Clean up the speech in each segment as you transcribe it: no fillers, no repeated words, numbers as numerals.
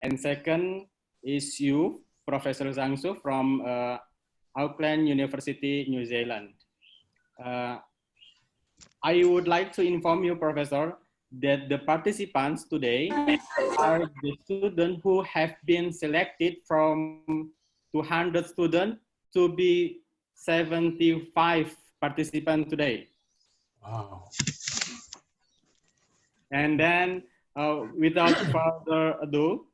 And second is you, Professor Changzoo from Auckland University, New Zealand. I would like to inform you, Professor, that the participants today are the students who have been selected from 200 students to be 75 participants today. Wow. And then without further ado,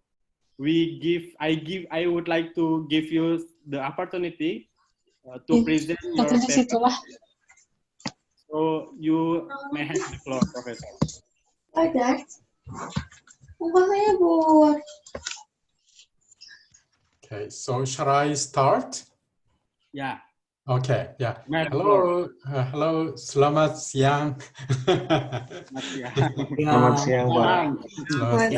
I would like to give you the opportunity to present your paper. So you may have the floor, Professor. Okay, so shall I start? Yeah. Okay, yeah. Hello, hello, selamat siang. Selamat siang. Selamat siang, Pak. Selamat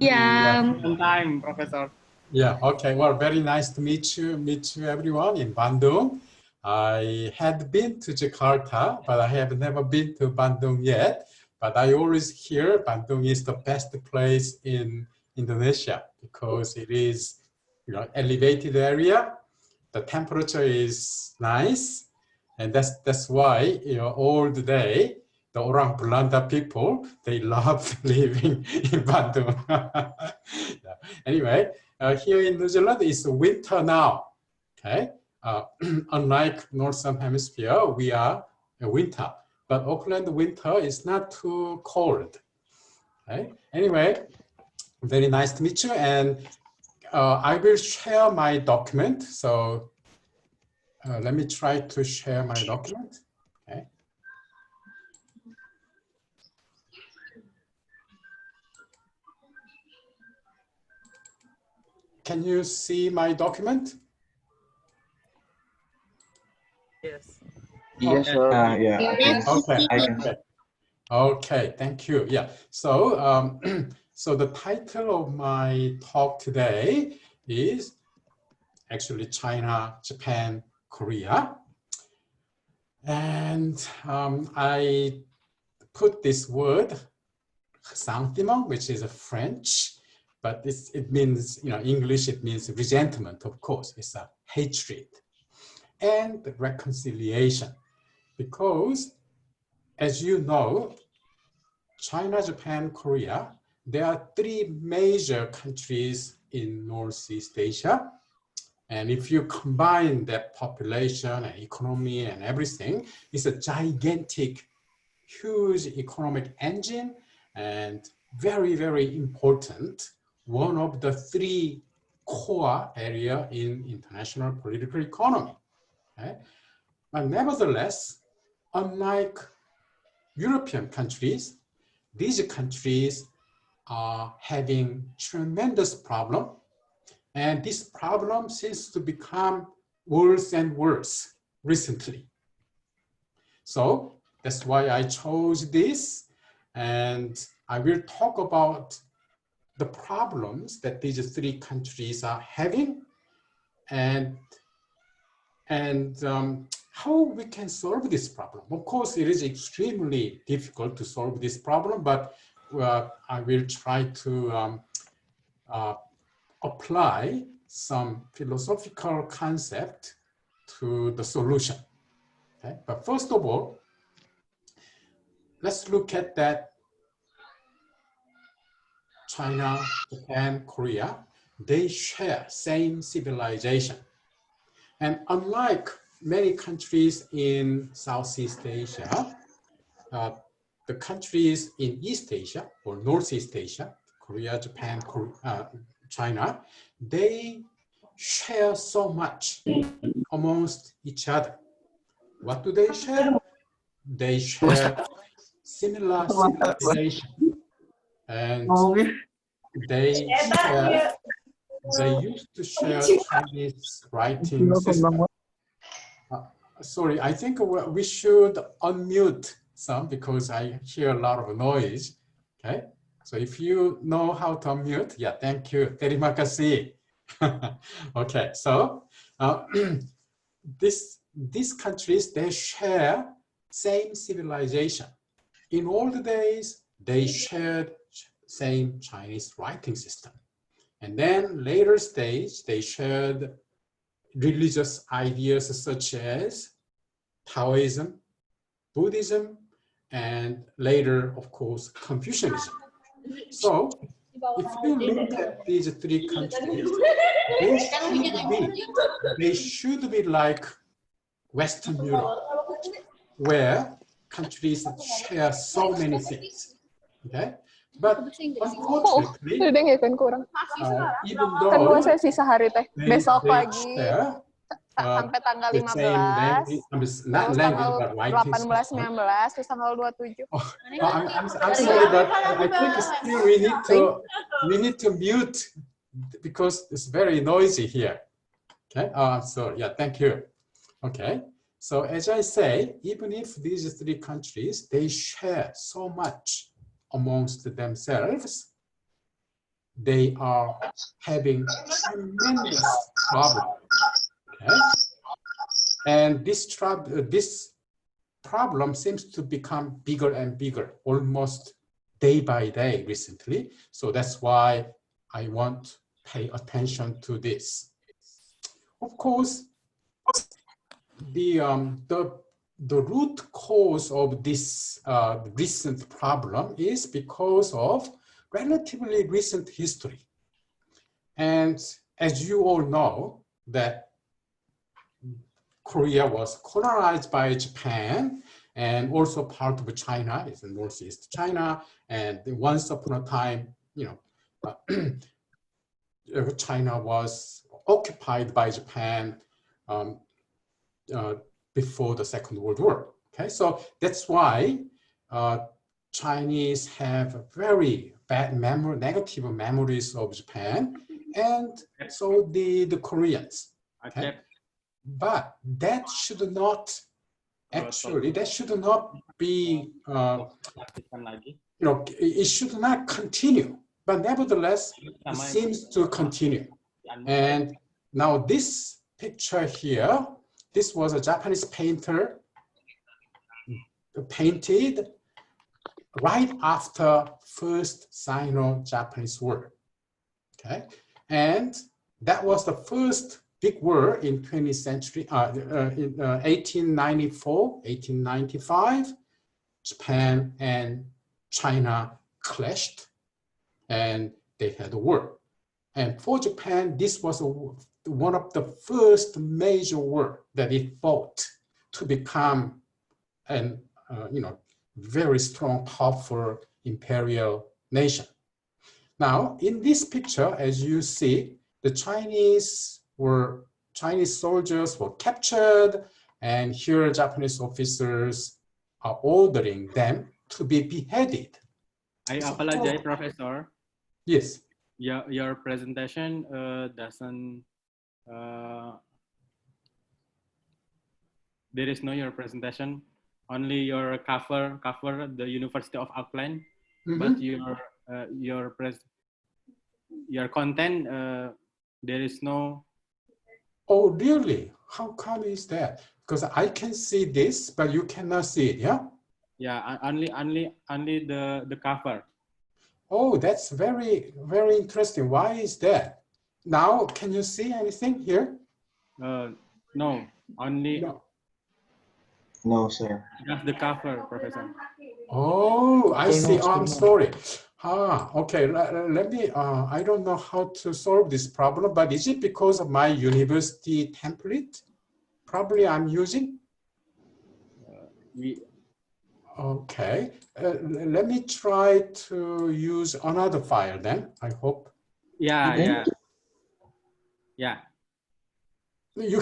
siang. On time, Professor. Yeah, okay. Well, very nice to meet you everyone in Bandung. I had been to Jakarta, but I have never been to Bandung yet. But I always hear Bandung is the best place in Indonesia because it is, elevated area. The temperature is nice, and that's why all the day the Orang Belanda people, they love living in Bandung. Yeah. Anyway, here in New Zealand it's winter now. Okay, unlike Northern Hemisphere, we are in winter, but Auckland winter is not too cold. Okay. Anyway, very nice to meet you, and I will share my document. So let me try to share my document. Okay. Can you see my document? Yes. Yes, sir. Yeah. Okay. Okay. Okay. Thank you. Yeah. So, so the title of my talk today is actually China, Japan, Korea, and I put this word ressentiment, which is a French, but it means, English, it means resentment, of course. It's a hatred. And reconciliation. Because, as you know, China, Japan, Korea, there are three major countries in Northeast Asia. And if you combine that population and economy and everything, it's a gigantic, huge economic engine and very, very important, one of the three core area in international political economy. Okay? But nevertheless, unlike European countries, these countries are having tremendous problem, and this problem seems to become worse and worse recently. So that's why I chose this, and I will talk about the problems that these three countries are having, and how we can solve this problem. Of course, it is extremely difficult to solve this problem, but I will try to apply some philosophical concept to the solution. Okay? But first of all, let's look at that China, Japan, Korea, they share same civilization. And unlike many countries in Southeast Asia, the countries in East Asia or Northeast Asia, Korea, Japan, China, they share so much amongst each other. What do they share? They share similar civilization, and they used to share Chinese writing system. Sorry, I think we should unmute some because I hear a lot of noise. Okay, so if you know how to unmute, yeah, thank you. Terima kasih. Okay, so these countries, they share same civilization. In old days, they shared same Chinese writing system. And then later stage, they shared religious ideas such as Taoism, Buddhism, and later, of course, Confucianism. So if you look at these three countries, they should be like Western Europe, where countries share so many things. Okay, but unfortunately, even though they share sampai tanggal the 15, same language, not terus language, tanggal but writing 18, 19, terus tanggal 27. I'm sorry, but I think still we need to mute because it's very noisy here. Okay, so yeah, thank you. Okay, so as I say, even if these three countries, they share so much amongst themselves, they are having tremendous problem. Okay, and this problem seems to become bigger and bigger, almost day by day recently. So that's why I want to pay attention to this. Of course, the root cause of this recent problem is because of relatively recent history. And as you all know, that Korea was colonized by Japan, and also part of China is in Northeast China. And once upon a time, you know, China was occupied by Japan before the Second World War. Okay, so that's why Chinese have very bad negative memories of Japan, and so the Koreans. Okay. But that should not actually, that should not be, you know, it should not continue. But nevertheless, it seems to continue. And now this picture here, this was a Japanese painter painted right after First Sino-Japanese War. Okay, and that was the first big war in 20th century, in 1894, 1895, Japan and China clashed and they had a war. And for Japan, this was one of the first major war that it fought to become an, you know, very strong, powerful imperial nation. Now, in this picture, as you see, the Chinese soldiers were captured, and here Japanese officers are ordering them to be beheaded. I apologize, Professor. Yes. Your presentation doesn't. There is no your presentation. Only your cover the University of Auckland, but your content there is no. Oh, really? How come is that? Because I can see this, but you cannot see it, yeah? Yeah, only the cover. Oh, that's very, very interesting. Why is that? Now, can you see anything here? No, only. No, sir. Just the cover, Professor. Oh, I see. Oh, I'm sorry. Okay. Let me, I don't know how to solve this problem, but is it because of my university template? Probably I'm using? Okay. Let me try to use another file then, I hope. Yeah. You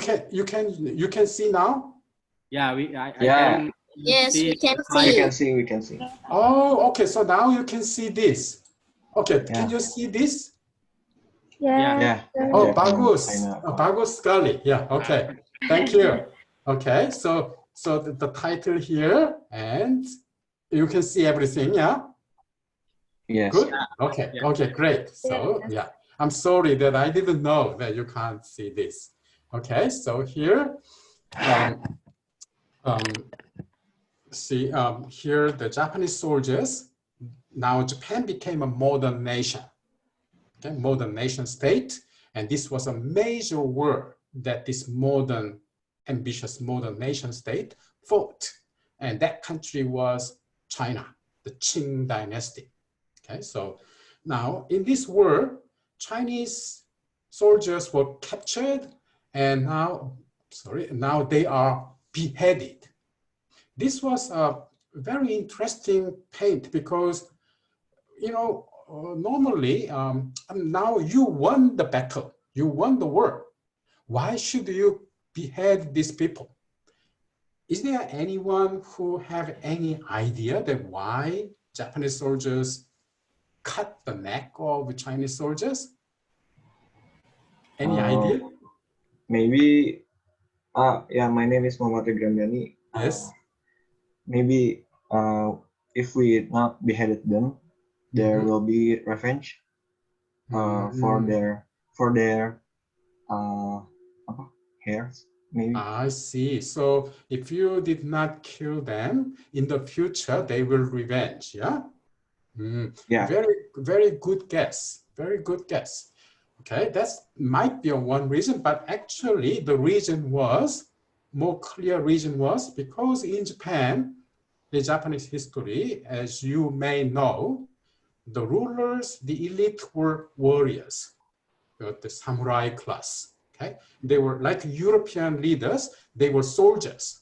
can see now? Yeah, I can. Yes, see. we can see. We can see. Oh, okay. So now you can see this. Okay, can you see this? Yeah. Oh, bagus. Bagus sekali. Yeah, okay. Thank you. Okay, so the title here, and you can see everything, yeah? Yes. Good? Okay, okay, great. So, yeah, I'm sorry that I didn't know that you can't see this. Okay, so here, see, here the Japanese soldiers, now Japan became a modern nation, okay, modern nation state, and this was a major war that this modern, ambitious modern nation state fought, and that country was China, the Qing dynasty. Okay, so now in this war, Chinese soldiers were captured, and now they are beheaded. This was a very interesting paint because, you know, normally now you won the battle, you won the war. Why should you behead these people? Is there anyone who have any idea that why Japanese soldiers cut the neck of Chinese soldiers? Any idea? Maybe, yeah, my name is Muhammad Gandani. Yes. Maybe if we not beheaded them, there will be revenge for their hairs. Maybe. I see. So if you did not kill them, in the future, they will revenge, yeah? Yeah. Very, very good guess. Very good guess. Okay, that might be one reason, but actually the reason was, more clear reason was because in Japan, the Japanese history, as you may know, the rulers, the elite were warriors, the samurai class. Okay? They were like European leaders, they were soldiers.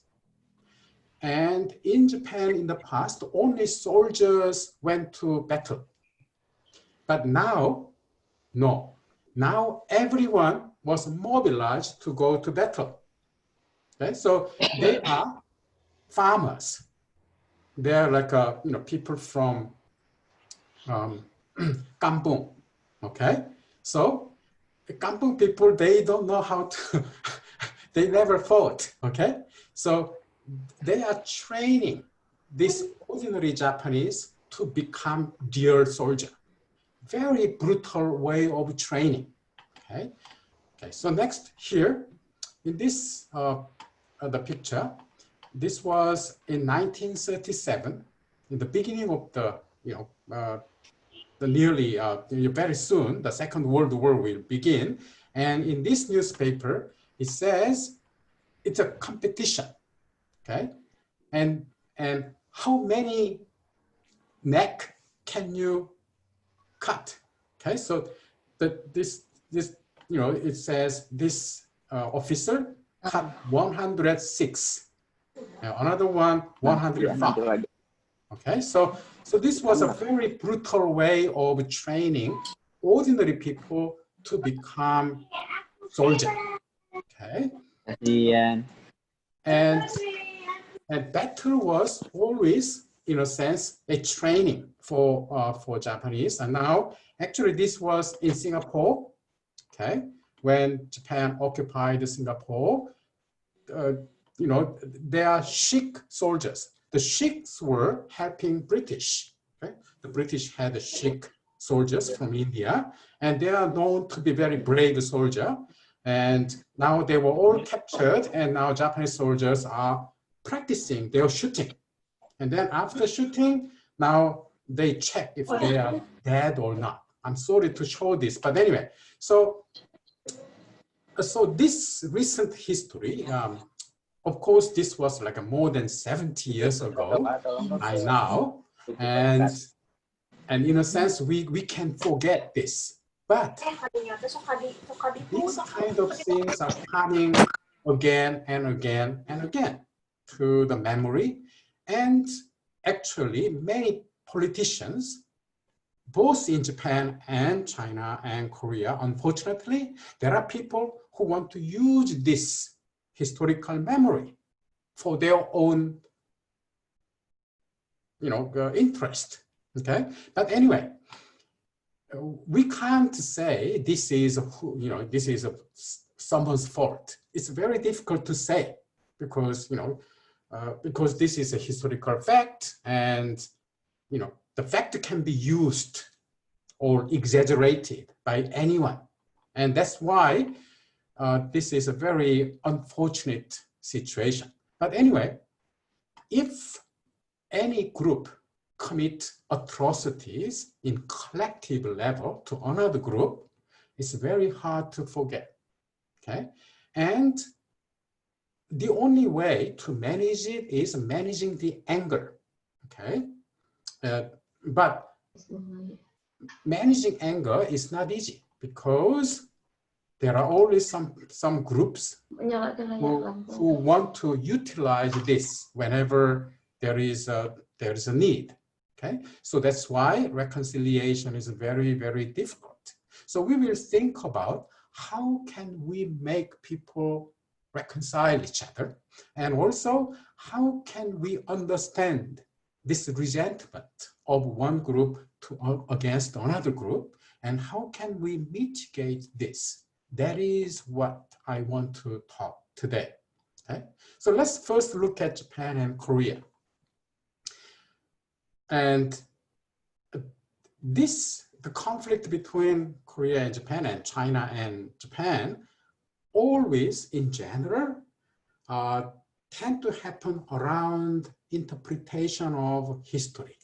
And in Japan in the past, only soldiers went to battle. But now, no. Now everyone was mobilized to go to battle. Okay? So they are farmers. They're like people from kampung. Okay? So the kampung people, they don't know how to, they never fought. Okay? So they are training these ordinary Japanese to become dear soldier. Very brutal way of training. Okay. Okay. So next here, in this the picture, this was in 1937, in the beginning of the nearly very soon the Second World War will begin, and in this newspaper it says it's a competition. Okay, and how many neck can you cut? Okay, so this it says this officer cut 106, another one 105. Okay, so this was a very brutal way of training ordinary people to become soldiers. Okay, and battle was always, in a sense, a training for Japanese. And now, actually, this was in Singapore. Okay, when Japan occupied Singapore, they are Sikh soldiers. The Sikhs were helping British. Okay? The British had Sikh soldiers from India, and they are known to be very brave soldiers. And now they were all captured, and now Japanese soldiers are practicing their shooting. And then after shooting, now they check if they are dead or not. I'm sorry to show this, but anyway, so this recent history, of course, this was like more than 70 years ago by now, and in a sense, we can forget this. But these kind of things are coming again and again and again to the memory. And actually, many politicians, both in Japan and China and Korea, unfortunately, there are people who want to use this historical memory for their own, interest. Okay, but anyway, we can't say this is someone's fault. It's very difficult to say because because this is a historical fact, and the fact can be used or exaggerated by anyone, and that's why this is a very unfortunate situation. But anyway, if any group commit atrocities in collective level to another group, it's very hard to forget, okay? And the only way to manage it is managing the anger, okay? But managing anger is not easy because there are always some groups who want to utilize this whenever there is a need, okay? So that's why reconciliation is very, very difficult. So we will think about how can we make people reconcile each other, and also how can we understand this resentment of one group against another group, and how can we mitigate this? That is what I want to talk today. Okay? So let's first look at Japan and Korea. And the conflict between Korea and Japan and China and Japan always, in general, tend to happen around interpretation of history.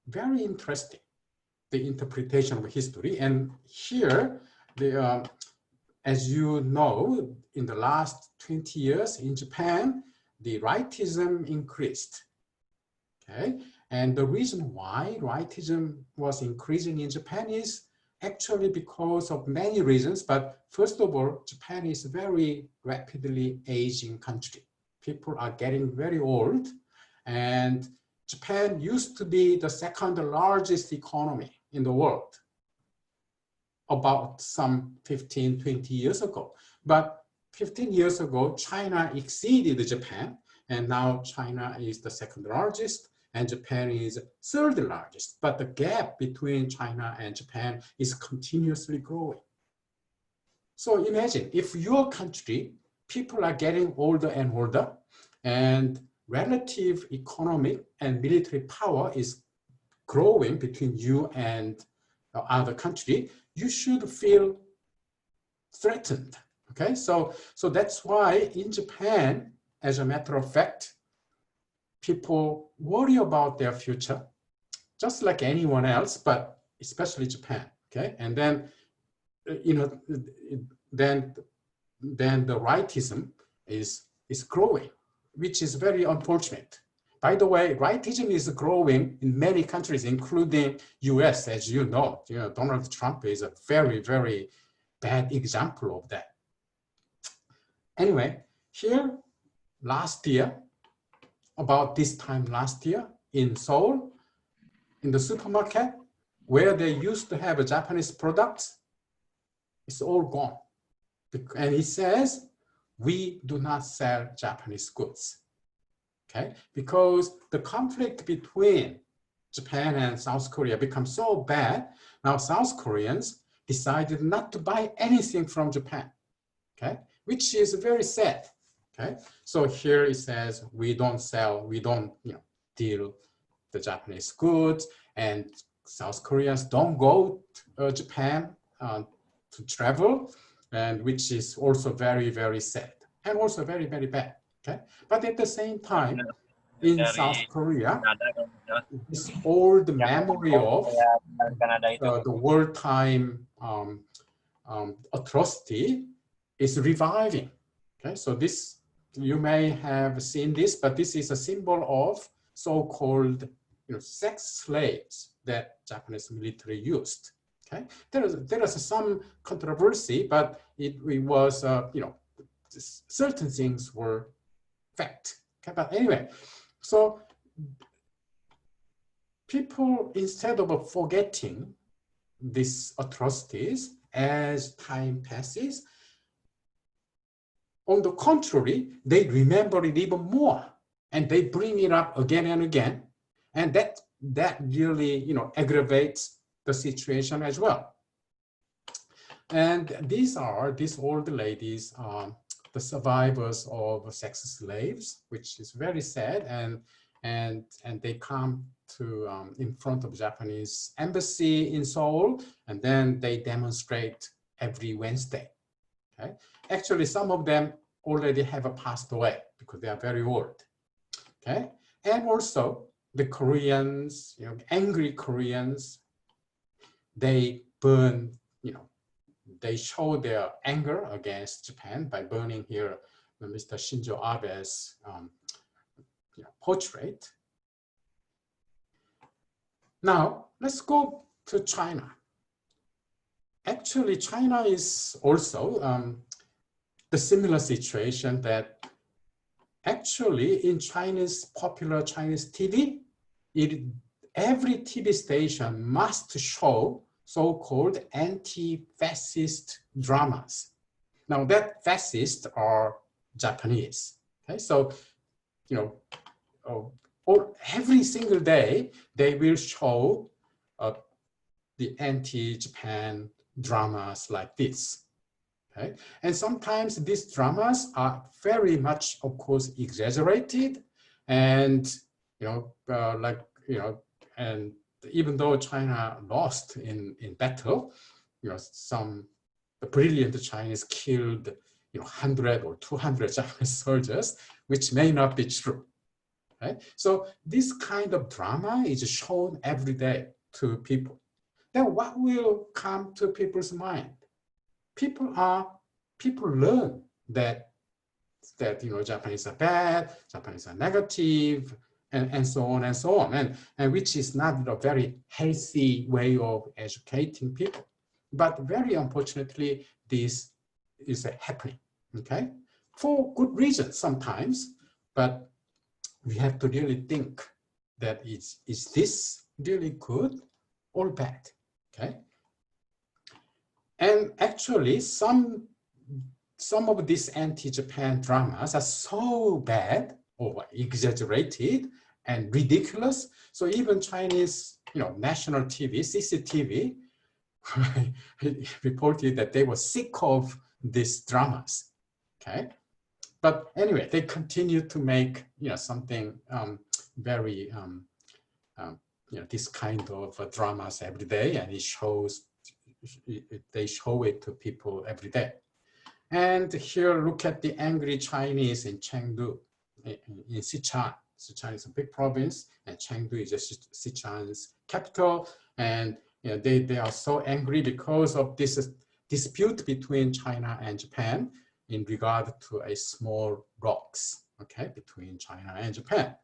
Very interesting, the interpretation of history. And here, as you know, in the last 20 years in Japan, the rightism increased, okay? And the reason why rightism was increasing in Japan is actually because of many reasons, but first of all, Japan is a very rapidly aging country. People are getting very old, and Japan used to be the second largest economy in the world about some 15, 20 years ago. But 15 years ago, China exceeded Japan, and now China is the second largest, and Japan is third largest. But the gap between China and Japan is continuously growing. So imagine if your country, people are getting older and older, and relative economic and military power is growing between you and other country, you should feel threatened, okay? So that's why in Japan, as a matter of fact, people worry about their future, just like anyone else, but especially Japan, okay? And then, you know, then the rightism is growing, which is very unfortunate. By the way, rightism is growing in many countries, including US, as you know. You know, Donald Trump is a very, very bad example of that. Anyway, here last year, about this time last year in Seoul, in the supermarket, where they used to have a Japanese products, it's all gone. And he says, we do not sell Japanese goods, okay? Because the conflict between Japan and South Korea becomes so bad, now South Koreans decided not to buy anything from Japan, okay? Which is very sad, okay? So here it says, we don't deal the Japanese goods, and South Koreans don't go to Japan to travel, and which is also very, very sad and also very, very bad, okay? But at the same time, in South Korea, this old memory of the wartime atrocity is reviving, okay? So this, you may have seen this, but this is a symbol of so-called sex slaves that Japanese military used. Okay, there is some controversy, but it was certain things were fact. Okay, but anyway, so people, instead of forgetting these atrocities as time passes, on the contrary, they remember it even more, and they bring it up again and again, and that really aggravates the situation as well. And these old ladies, the survivors of sex slaves, which is very sad, and they come to in front of Japanese embassy in Seoul, and then they demonstrate every Wednesday. Okay, actually some of them already have passed away because they are very old. Okay, and also the Koreans, angry Koreans, they burn, they show their anger against Japan by burning here Mr. Shinzo Abe's portrait. Now, let's go to China. Actually, China is also the similar situation that actually in popular Chinese TV, every TV station must show so-called anti-fascist dramas. Now that fascists are Japanese. Okay, so every single day they will show the anti-Japan dramas like this. Okay, and sometimes these dramas are very much, of course, exaggerated, and and even though China lost in battle, the brilliant Chinese killed 100 or 200 Japanese soldiers, which may not be true. Right? So this kind of drama is shown every day to people. Then what will come to people's mind? People learn that Japanese are bad, Japanese are negative, and so on and so on, and which is not a very healthy way of educating people. But very unfortunately, this is happening, okay? For good reasons sometimes, but we have to really think that is this really good or bad, okay? And actually, some of these anti-Japan dramas are so bad or exaggerated and ridiculous. So even Chinese, national TV, CCTV, reported that they were sick of these dramas. Okay, but anyway, they continue to make something very this kind of dramas every day, and they show it to people every day. And here, look at the angry Chinese in Chengdu, in Sichuan. Sichuan is a big province, and Chengdu is just Sichuan's capital. And they are so angry because of this dispute between China and Japan in regard to a small rocks, okay, between China and Japan.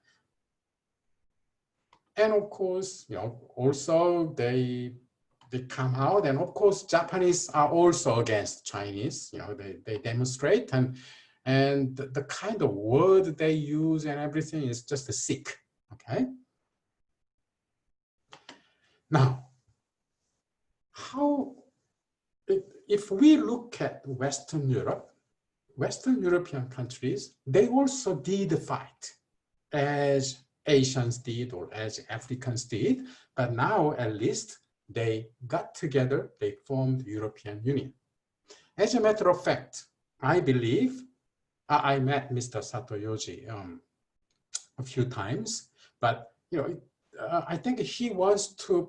And of course, also they come out, and of course, Japanese are also against Chinese. They demonstrate, and the kind of word they use and everything is just sick. Okay. Now, if we look at Western European countries, they also did fight as Asians did or as Africans did, but now at least they got together, they formed the European Union. As a matter of fact, I believe, I met Mr. Sato Yoji a few times, but I think he wants to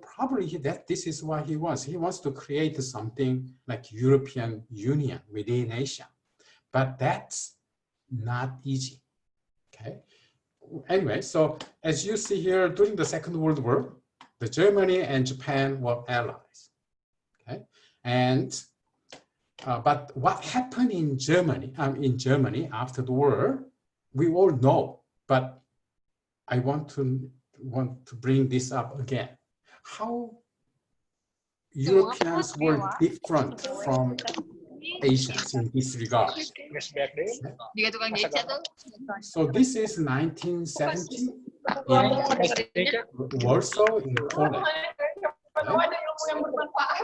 this is what he wants. He wants to create something like European Union within Asia, but that's not easy, okay? Anyway, so as you see here, during the Second World War, the Germany and Japan were allies, okay? And but what happened in Germany after the war, we all know. But I want to bring this up again. How Europeans were different from Asians in this regard. So this is 1970 in Warsaw in Poland. Okay?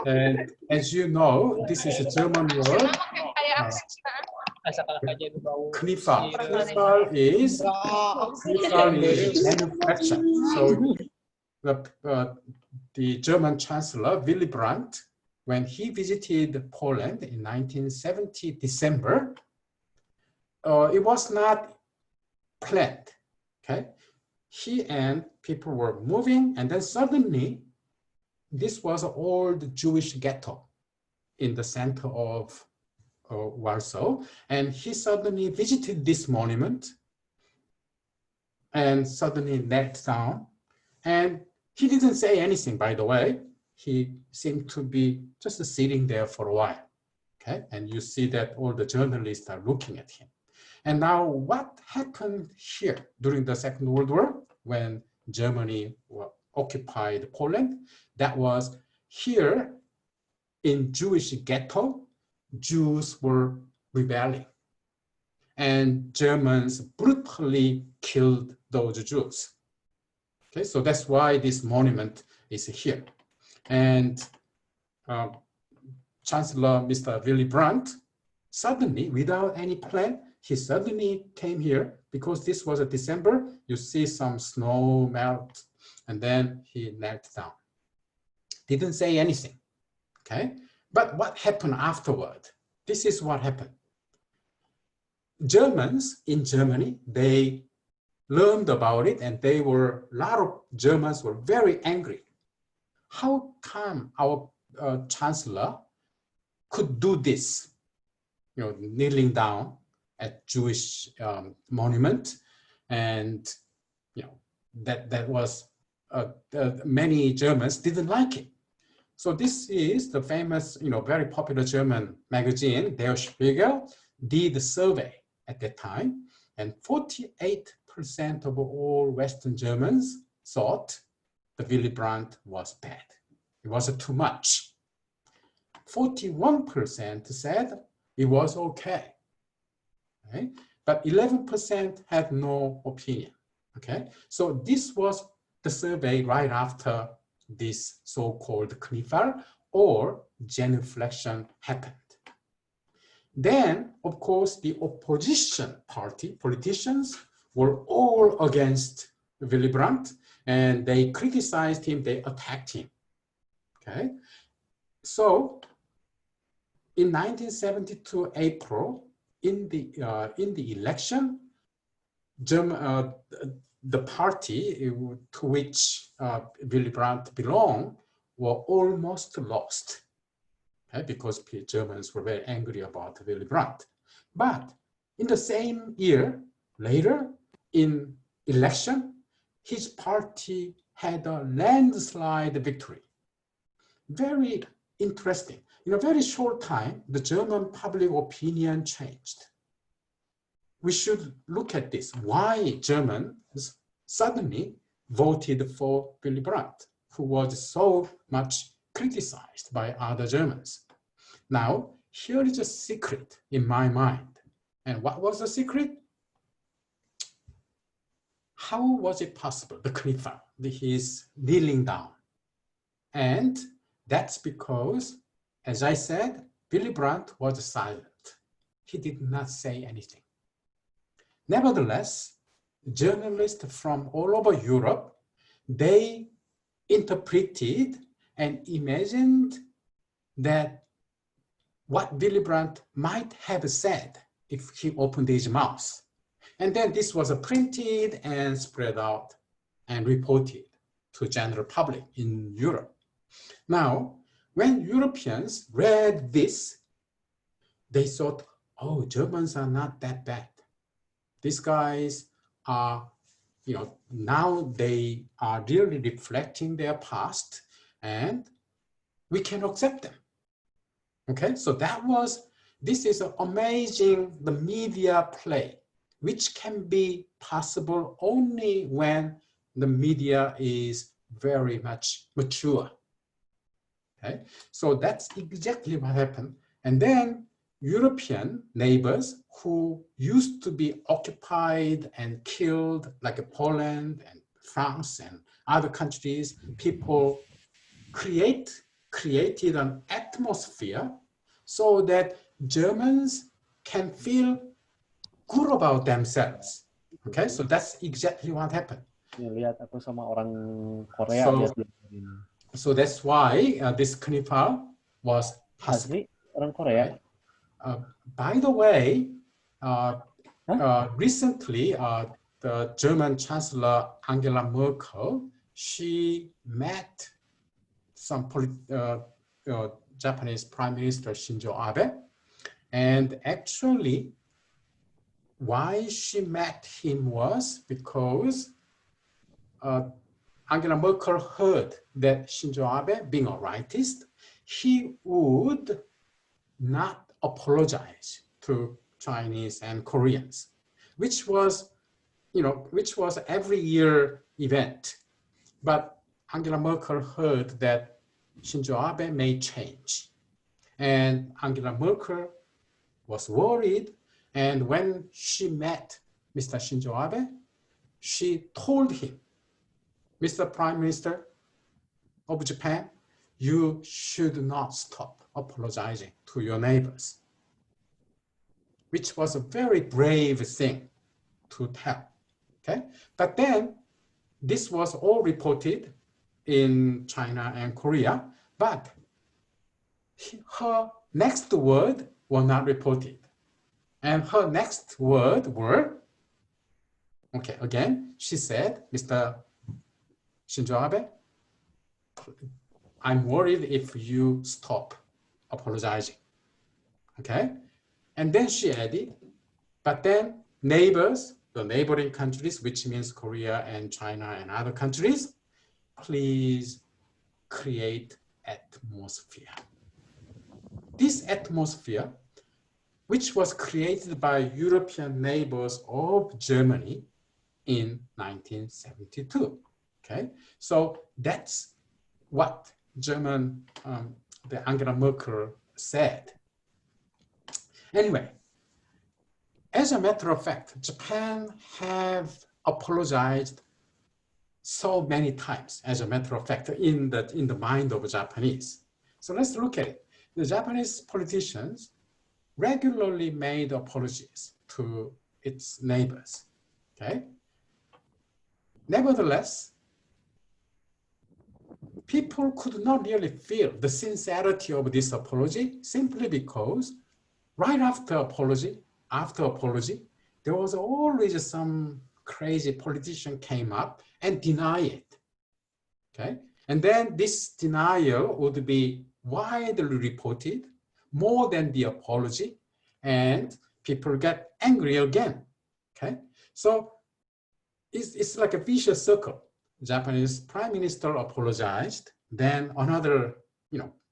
And as you know, this is a German word. Knifal. Knifal is manufacture. So the German Chancellor Willy Brandt, when he visited Poland in 1970 December, it was not planned. Okay, he and people were moving, and then suddenly, this was an old Jewish ghetto in the center of Warsaw, and he suddenly visited this monument and suddenly knelt down And he didn't say anything, by the way. He seemed to be just sitting there for a while. Okay, and you see that all the journalists are looking at him. And now what happened here during the Second World War when Germany occupied Poland? That was here in Jewish ghetto, Jews were rebelling. And Germans brutally killed those Jews. Okay, so that's why this monument is here. And Chancellor Mr. Willy Brandt, suddenly, without any plan, he suddenly came here because this was a December. You see some snow melt, and then he knelt down. Didn't say anything, okay? But what happened afterward? This is what happened. Germans in Germany, they learned about it, and a lot of Germans were very angry. How come our chancellor could do this, kneeling down at Jewish monument, and that was many Germans didn't like it. So this is the famous, very popular German magazine, Der Spiegel, did a survey at that time, and 48% of all Western Germans thought the Willy Brandt was bad. It was too much. 41% said it was okay. Okay? But 11% had no opinion. Okay? So this was the survey right after this so-called Kniefall or genuflection happened. Then, of course, the opposition party, politicians, were all against Willy Brandt, and they criticized him, they attacked him. Okay? So, in 1972 April, in the election, the party to which Willy Brandt belonged were almost lost, okay, because Germans were very angry about Willy Brandt. But in the same year, later, in election, his party had a landslide victory. Very interesting. In a very short time, the German public opinion changed. We should look at this. Why Germans suddenly voted for Willy Brandt, who was so much criticized by other Germans. Now, here is a secret in my mind. And what was the secret? How was it possible, the Kniefall, his kneeling down? And that's because, as I said, Willy Brandt was silent. He did not say anything. Nevertheless, journalists from all over Europe, they interpreted and imagined that what Willy Brandt might have said if he opened his mouth. And then this was printed and spread out and reported to general public in Europe. Now, when Europeans read this, they thought, oh, Germans are not that bad. These guys are, now they are really reflecting their past and we can accept them. Okay, so this is an amazing, the media play, which can be possible only when the media is very much mature. Okay, so that's exactly what happened. And then European neighbors who used to be occupied and killed, like Poland and France and other countries, people created an atmosphere so that Germans can feel good about themselves. Okay, so that's exactly what happened. Lihat aku sama orang Korea. So that's why this Kniefall was possible. Asli orang Korea. By the way, recently the German Chancellor Angela Merkel, she met some Japanese Prime Minister Shinzo Abe, and actually why she met him was because Angela Merkel heard that Shinzo Abe, being a rightist, he would not apologize to Chinese and Koreans, which was, which was every year event. But Angela Merkel heard that Shinzo Abe may change. And Angela Merkel was worried. And when she met Mr. Shinzo Abe, she told him, Mr. Prime Minister of Japan, you should not stop apologizing to your neighbors, which was a very brave thing to tell, okay? But then this was all reported in China and Korea, but her next word were not reported. And her next word were, okay, again, she said, Mr. Shinzo Abe, I'm worried if you stop apologizing, okay? And then she added, but then neighbors, the neighboring countries, which means Korea and China and other countries, please create atmosphere. This atmosphere, which was created by European neighbors of Germany in 1972, okay? So that's what the Angela Merkel said. Anyway, as a matter of fact, Japan have apologized so many times, as a matter of fact, in the mind of Japanese. So let's look at it. The Japanese politicians regularly made apologies to its neighbors, okay? Nevertheless, people could not really feel the sincerity of this apology simply because right after apology, there was always some crazy politician came up and deny it, okay? And then this denial would be widely reported more than the apology, and people get angry again, okay? So it's like a vicious circle. Japanese prime minister apologized, then another,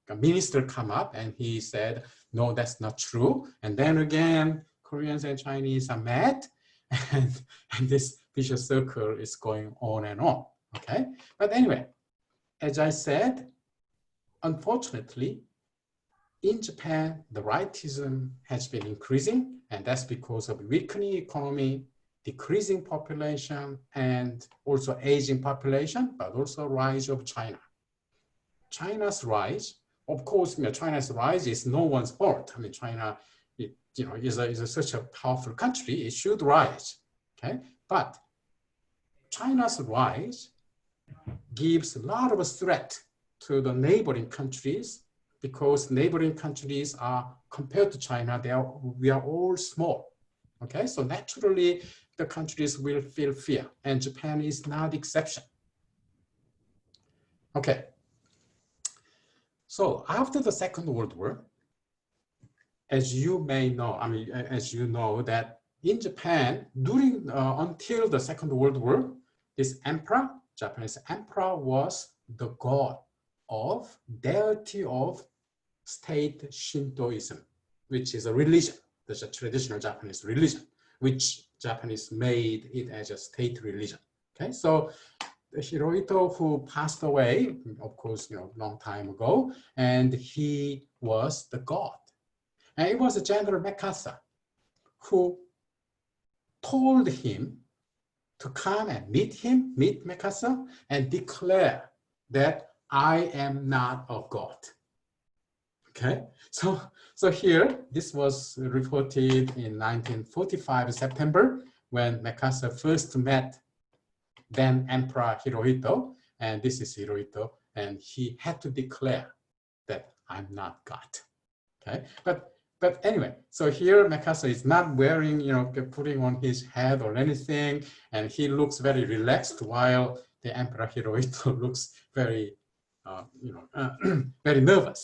a minister come up and he said, no, that's not true. And then again, Koreans and Chinese are mad, and this vicious circle is going on and on, okay? But anyway, as I said, unfortunately, in Japan, the rightism has been increasing, and that's because of weakening economy, decreasing population, and also aging population, but also rise of China. China's rise, of course, China's rise is no one's fault. I mean, China, is such a powerful country, it should rise, okay? But China's rise gives a lot of threat to the neighboring countries, because neighboring countries are, compared to China, we are all small, okay? So naturally, the countries will feel fear, and Japan is not the exception. Okay. So after the Second World War, as you may know, as you know, that in Japan, until the Second World War, this emperor, Japanese emperor, was the god of deity of state Shintoism, which is a religion. There's a traditional Japanese religion, which Japanese made it as a state religion. Okay, so Hirohito, who passed away, of course, long time ago, and he was the god. And it was General MacArthur who told him to come and meet MacArthur, and declare that I am not a god. Okay, so here, this was reported in 1945 September, when MacArthur first met then Emperor Hirohito, and this is Hirohito, and he had to declare that I'm not God. Okay, but anyway, so here MacArthur is not wearing, putting on his head or anything, and he looks very relaxed, while the Emperor Hirohito looks very, very nervous.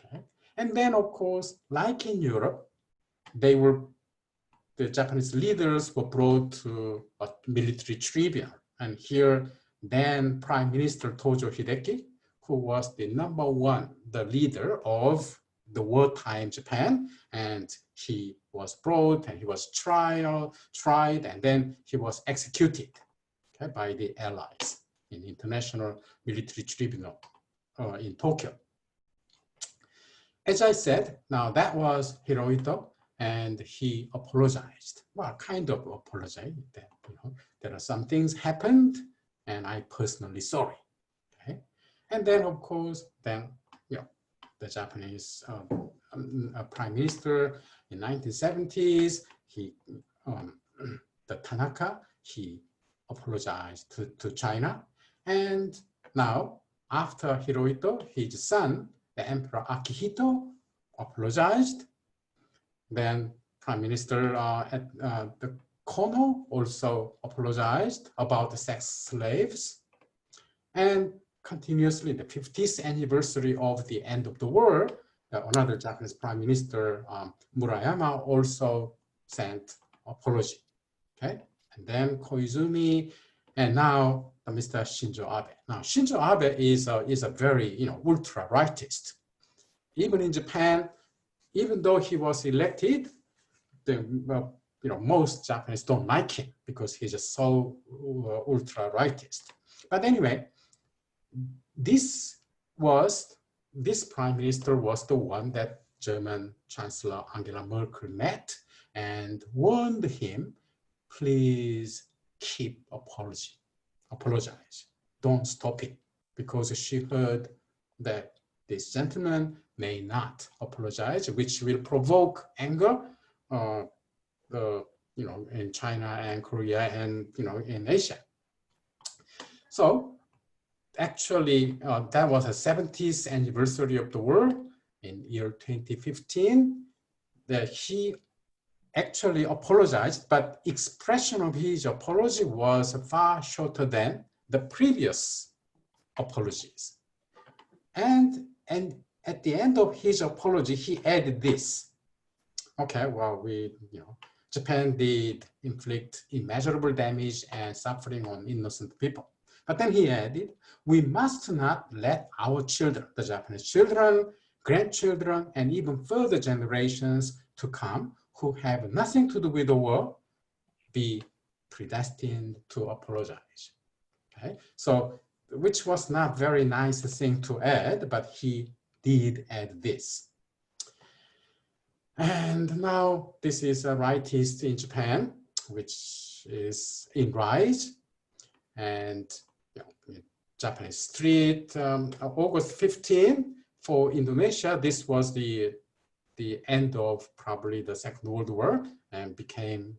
Okay, and then of course, like in Europe, the Japanese leaders were brought to a military tribunal, and here then Prime Minister Tojo Hideki, who was the the leader of the wartime Japan, and he was brought and he was tried, and then he was executed, okay, by the Allies in International Military Tribunal in Tokyo. As I said, now that was Hirohito, and he apologized. Well, kind of apologized that, you know, there are some things happened, and I personally sorry. Okay, and then of course, then, you know, the Japanese prime minister in 1970s, he the Tanaka, he apologized to China, and now after Hirohito, his son, the Emperor Akihito, apologized. Then Prime Minister the Kono also apologized about the sex slaves. And continuously, the 50th anniversary of the end of the war, another Japanese Prime Minister, Murayama, also sent apology. Okay, and then Koizumi, and now Mr. Shinzo Abe. Now Shinzo Abe is a very, you know, ultra rightist. Even in Japan, even though he was elected, you know, most Japanese don't like him because he's just so ultra rightist. But anyway, this prime minister was the one that German Chancellor Angela Merkel met and warned him, please keep apologize. Don't stop it, because she heard that this gentleman may not apologize, which will provoke anger, you know, in China and Korea and, you know, in Asia. So actually, that was the 70th anniversary of the war in year 2015, that he actually apologized, but expression of his apology was far shorter than the previous apologies. And at the end of his apology, he added this. Okay, well, Japan did inflict immeasurable damage and suffering on innocent people. But then he added, we must not let our children, the Japanese children, grandchildren, and even further generations to come who have nothing to do with the war be predestined to apologize. Okay, so which was not very nice thing to add, but he did add this. And now this is a rightist in Japan, which is in rise. And Japanese street, August 15 for Indonesia, this was the end of probably the Second World War, and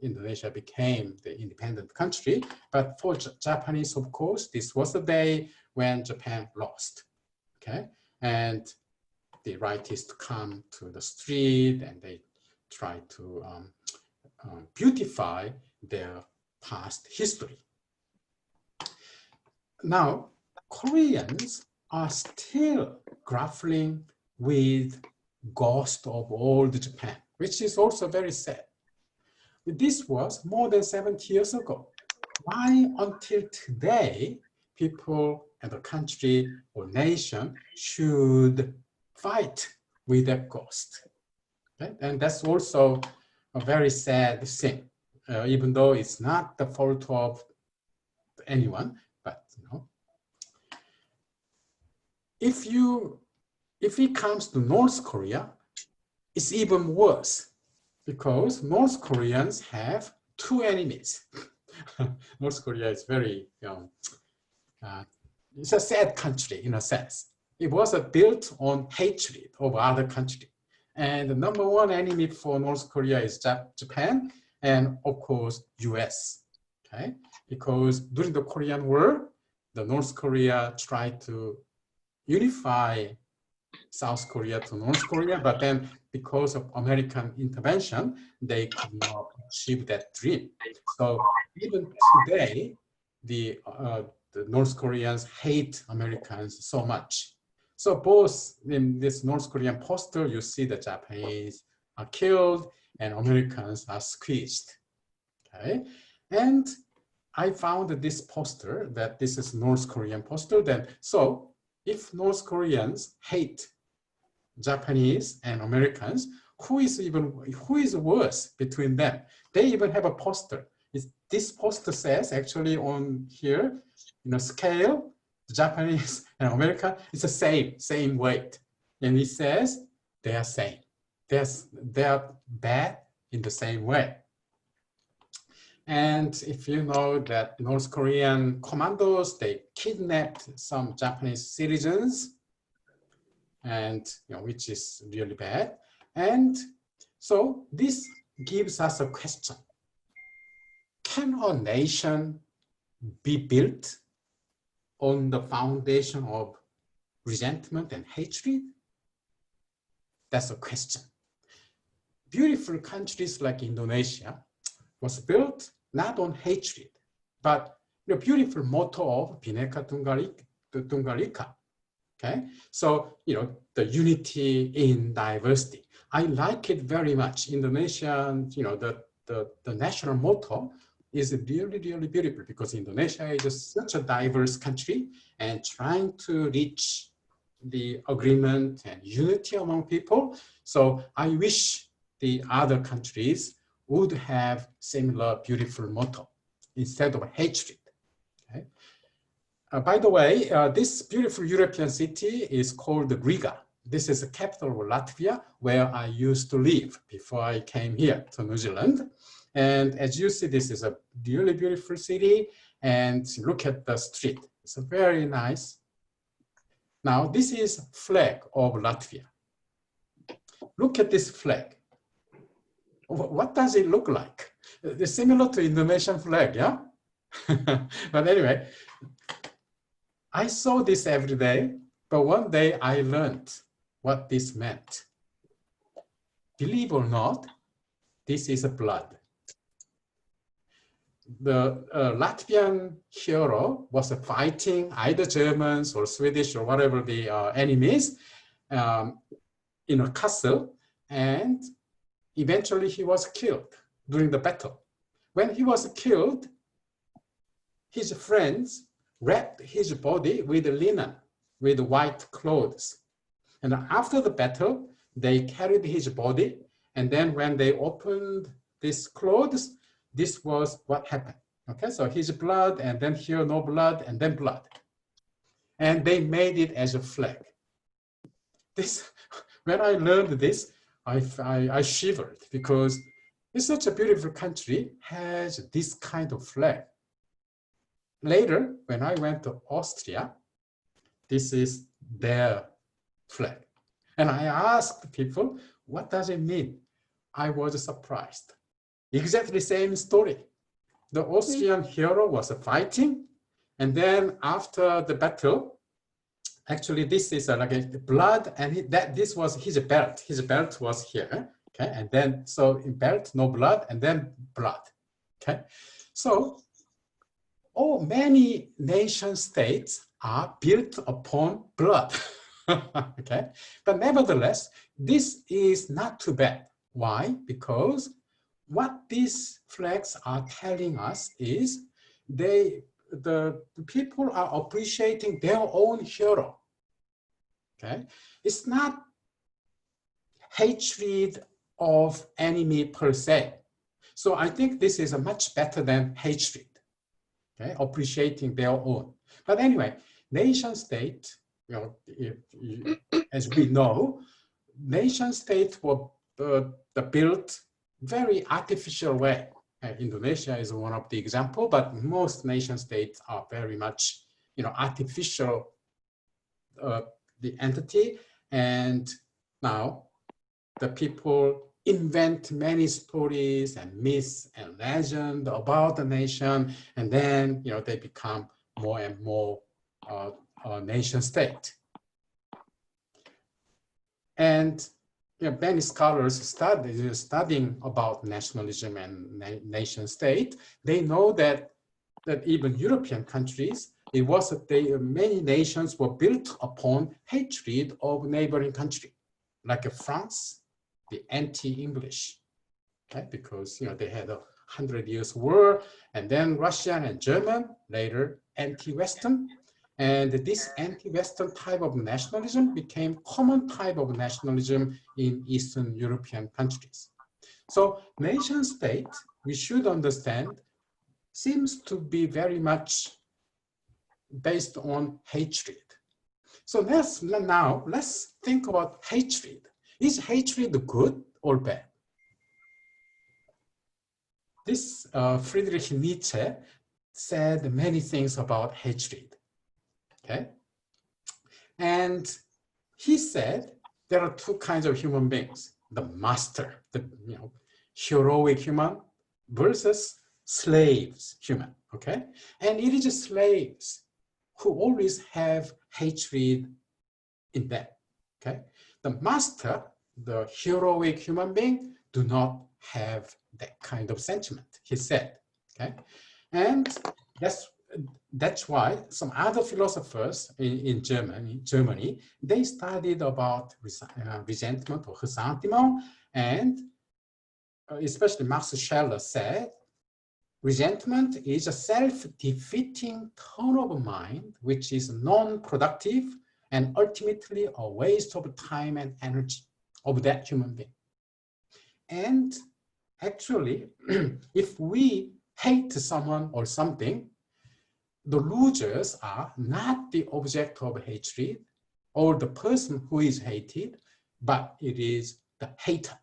Indonesia became the independent country. But for Japanese, of course, this was the day when Japan lost. Okay, and the rightists come to the street and they try to beautify their past history. Now, Koreans are still grappling with ghost of old Japan, which is also very sad. This was more than 70 years ago. Why until today people and the country or nation should fight with that ghost? Okay? And that's also a very sad thing, even though it's not the fault of anyone, but you know, if it comes to North Korea, it's even worse, because North Koreans have two enemies. North Korea is very, it's a sad country in a sense. It was built on hatred of other countries. And the number one enemy for North Korea is Japan, and of course, US. Okay? Because during the Korean War, the North Korea tried to unify South Korea to North Korea, but then because of American intervention, they could not achieve that dream. So even today, the North Koreans hate Americans so much. So both in this North Korean poster, you see the Japanese are killed and Americans are squeezed. Okay, and I found this poster that this is North Korean poster. Then, so if North Koreans hate Japanese and Americans, who is worse between them? They even have a poster. This poster says actually on here, scale, Japanese and American, it's the same weight. And it says they are same. They are bad in the same way. And if you know that North Korean commandos, they kidnapped some Japanese citizens, and which is really bad. And so this gives us a question. Can a nation be built on the foundation of resentment and hatred? That's a question. Beautiful countries like Indonesia was built not on hatred, but the beautiful motto of Bhinneka Tunggal Ika. Okay, so the unity in diversity. I like it very much. Indonesian, the national motto is really, really beautiful because Indonesia is just such a diverse country and trying to reach the agreement and unity among people. So I wish the other countries would have similar beautiful motto instead of hatred. Okay? By the way, this beautiful European city is called Riga. This is the capital of Latvia, where I used to live before I came here to New Zealand. And as you see, this is a really beautiful city. And look at the street. It's very nice. Now, this is flag of Latvia. Look at this flag. What does it look like? It's similar to Indonesian flag, yeah? But anyway, I saw this every day, but one day I learned what this meant. Believe or not, this is blood. The Latvian hero was fighting either Germans or Swedish or whatever the enemies in a castle, and eventually he was killed during the battle. When he was killed, his friends wrapped his body with linen, with white clothes. And after the battle, they carried his body. And then when they opened these clothes, this was what happened. Okay, so his blood, and then here no blood, and then blood. And they made it as a flag. When I learned this, I shivered because it's such a beautiful country, has this kind of flag. Later, when I went to Austria, this is their flag. And I asked people, what does it mean? I was surprised. Exactly the same story. The Austrian hero was fighting, and then after the battle, actually this is like a blood, and this was his belt. His belt was here, okay? And then, so in belt, no blood, and then blood, okay? So, many nation states are built upon blood, okay? But nevertheless, this is not too bad. Why? Because what these flags are telling us is the people are appreciating their own hero, okay? It's not hatred of enemy per se. So I think this is a much better than hatred. Okay, appreciating their own. But anyway, nation state, as we know, nation states were built very artificial way. Indonesia is one of the example, but most nation states are very much, artificial, the entity. And now the people invent many stories and myths and legend about the nation, and then they become more and more a nation state. And many scholars studying about nationalism and nation state, they know that even European countries, many nations were built upon hatred of neighboring country, like France, the anti-English, okay? Because they had a 100 Years' War, and then Russian and German, later anti-Western. And this anti-Western type of nationalism became common type of nationalism in Eastern European countries. So nation state, we should understand, seems to be very much based on hatred. So let's think about hatred. Is hatred good or bad? This Friedrich Nietzsche said many things about hatred. Okay, and he said there are two kinds of human beings: the master, the heroic human, versus slaves human. Okay, and it is slaves who always have hatred in them. Okay, the master, the heroic human being, do not have that kind of sentiment, he said. Okay, and that's why some other philosophers in Germany, they studied about resentment or Ressentiment, and especially Max Scheler said, resentment is a self-defeating turn of mind which is non-productive and ultimately a waste of time and energy of that human being. And actually, if we hate someone or something, the losers are not the object of hatred or the person who is hated, but it is the hater.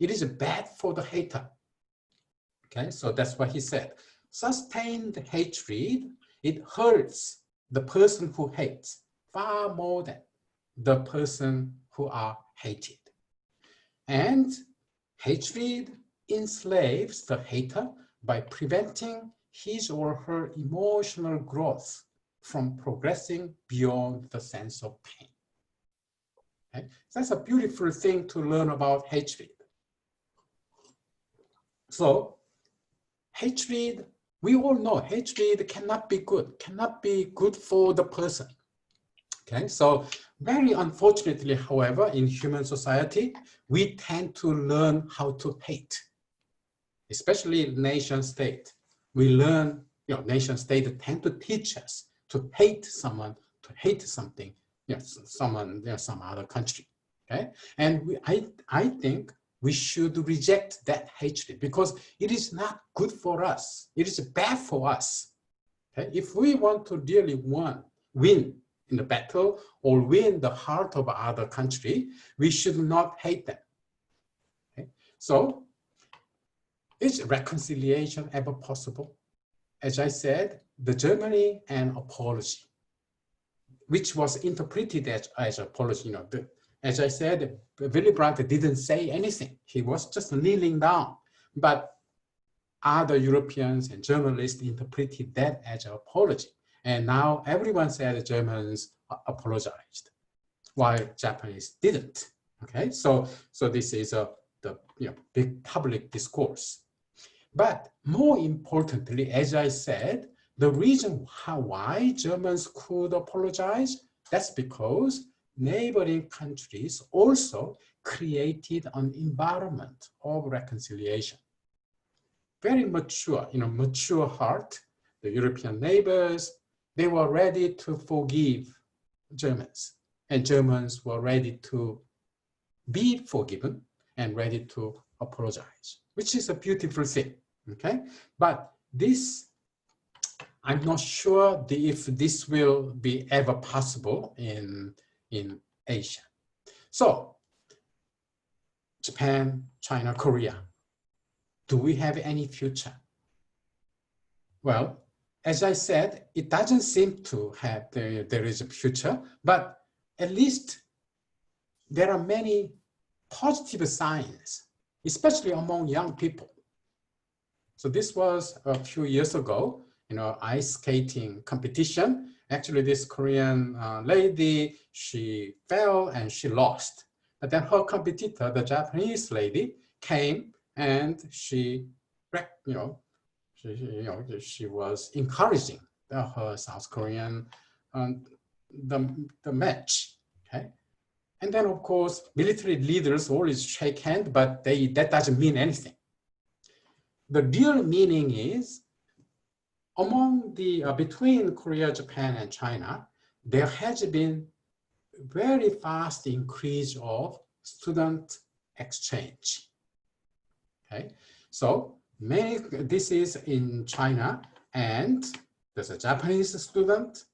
It is bad for the hater. Okay, so that's what he said. Sustained hatred, it hurts the person who hates far more than the person who are hated. And hatred enslaves the hater by preventing his or her emotional growth from progressing beyond the sense of pain. Okay? So that's a beautiful thing to learn about hatred. So hatred, we all know hatred cannot be good for the person. Okay, so very unfortunately, however, in human society, we tend to learn how to hate, especially nation state. We learn, nation state tend to teach us to hate someone, to hate something, someone, some other country. Okay, and I think we should reject that hatred because it is not good for us. It is bad for us. Okay, if we want to really win in the battle or win the heart of other country, we should not hate them. Okay, so is reconciliation ever possible? As I said, the Germany and apology, which was interpreted as apology. As I said, Willy Brandt didn't say anything. He was just kneeling down. But other Europeans and journalists interpreted that as an apology. And now everyone said the Germans apologized, while Japanese didn't. Okay, so this is the big public discourse. But more importantly, as I said, the reason why Germans could apologize, that's because neighboring countries also created an environment of reconciliation. Very mature, mature heart, the European neighbors, they were ready to forgive Germans, and Germans were ready to be forgiven and ready to apologize, which is a beautiful thing. Okay, but this, I'm not sure if this will be ever possible in Asia. So Japan, China, Korea, do we have any future? Well, as I said, it doesn't seem to have there is a future, but at least there are many positive signs, especially among young people. So this was a few years ago, ice skating competition. Actually, this Korean lady, she fell and she lost. But then her competitor, the Japanese lady, came and she was encouraging her South Korean the match. Okay, and then of course military leaders always shake hands, but that doesn't mean anything. the real meaning is among the between Korea, Japan, and China, there has been very fast increase of student exchange. Okay, so this is in China, and there's a Japanese student,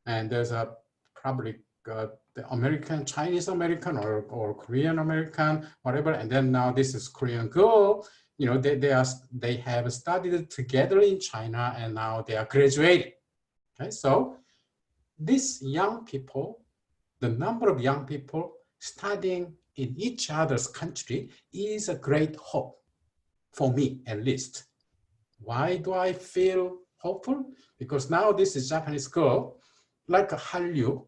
and there's a probably the American, Chinese American, or Korean American, whatever, and then now this is Korean girl. You know, they have studied together in China, and now they are graduating. Okay, so these young people, the number of young people studying in each other's country is a great hope for me, at least. Why do I feel hopeful? Because now this is Japanese girl, like a Hallyu.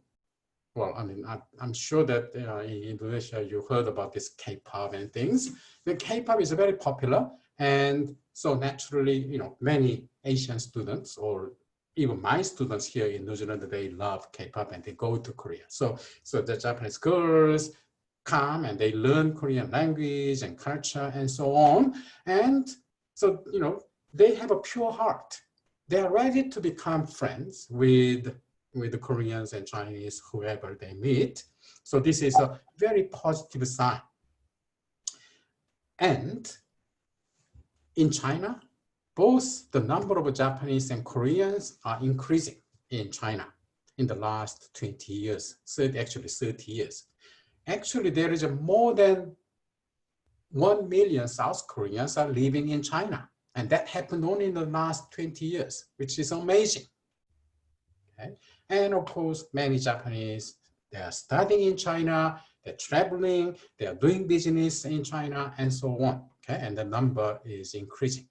Well, I mean, I'm sure that in Indonesia you heard about this K-pop and things. The K-pop is very popular, and so naturally, you know, many Asian students or even my students here in New Zealand, they love K-pop and they go to Korea. So the Japanese girls come and they learn Korean language and culture and so on. And so, you know, they have a pure heart. They are ready to become friends with the Koreans and Chinese, whoever they meet. So this is a very positive sign. And in China, both the number of Japanese and Koreans are increasing in China in the last 20 years, actually 30 years. Actually, there is more than 1 million South Koreans are living in China. And that happened only in the last 20 years, which is amazing. Okay? And of course, many Japanese, they are studying in China, they're traveling, they are doing business in China, and so on. Okay? And the number is increasing.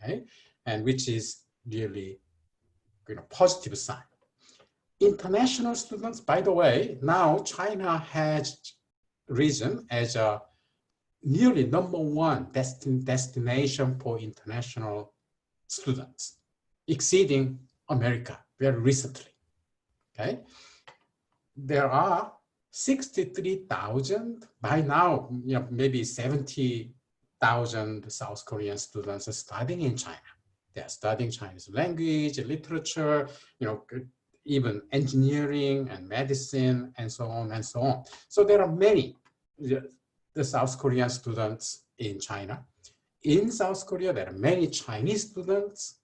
Okay? And which is really, you know, positive sign. International students, by the way, now China has risen as a nearly #1 destination for international students, exceeding America very recently. Okay, there are 63,000 by now, you know, maybe 70,000 South Korean students are studying in China. They are studying Chinese language, literature, you know, even engineering and medicine, and so on and so on. So there are many the South Korean students in China. In South Korea, there are many Chinese students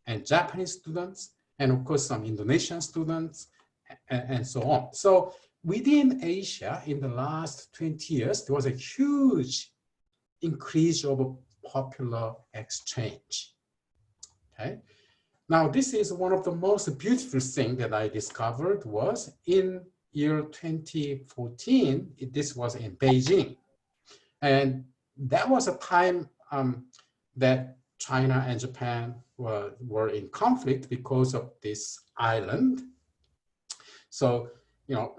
and Japanese students, and of course some Indonesian students, and so on. So within Asia, in the last 20 years, there was a huge increase of popular exchange. Okay. Now, this is one of the most beautiful things that I discovered was in year 2014, this was in Beijing. And that was a time that China and Japan were in conflict because of this island. So, you know,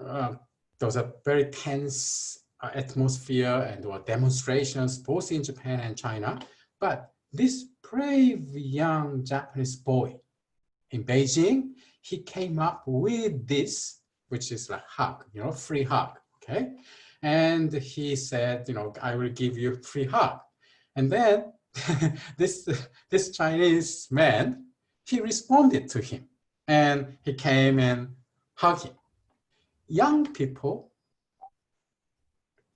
there was a very tense atmosphere, and there were demonstrations both in Japan and China. But this brave young Japanese boy in Beijing, he came up with this, which is like hug, you know, free hug, okay? And he said, you know, I will give you a free hug. And then this Chinese man, he responded to him, and he came and hugged him. Young people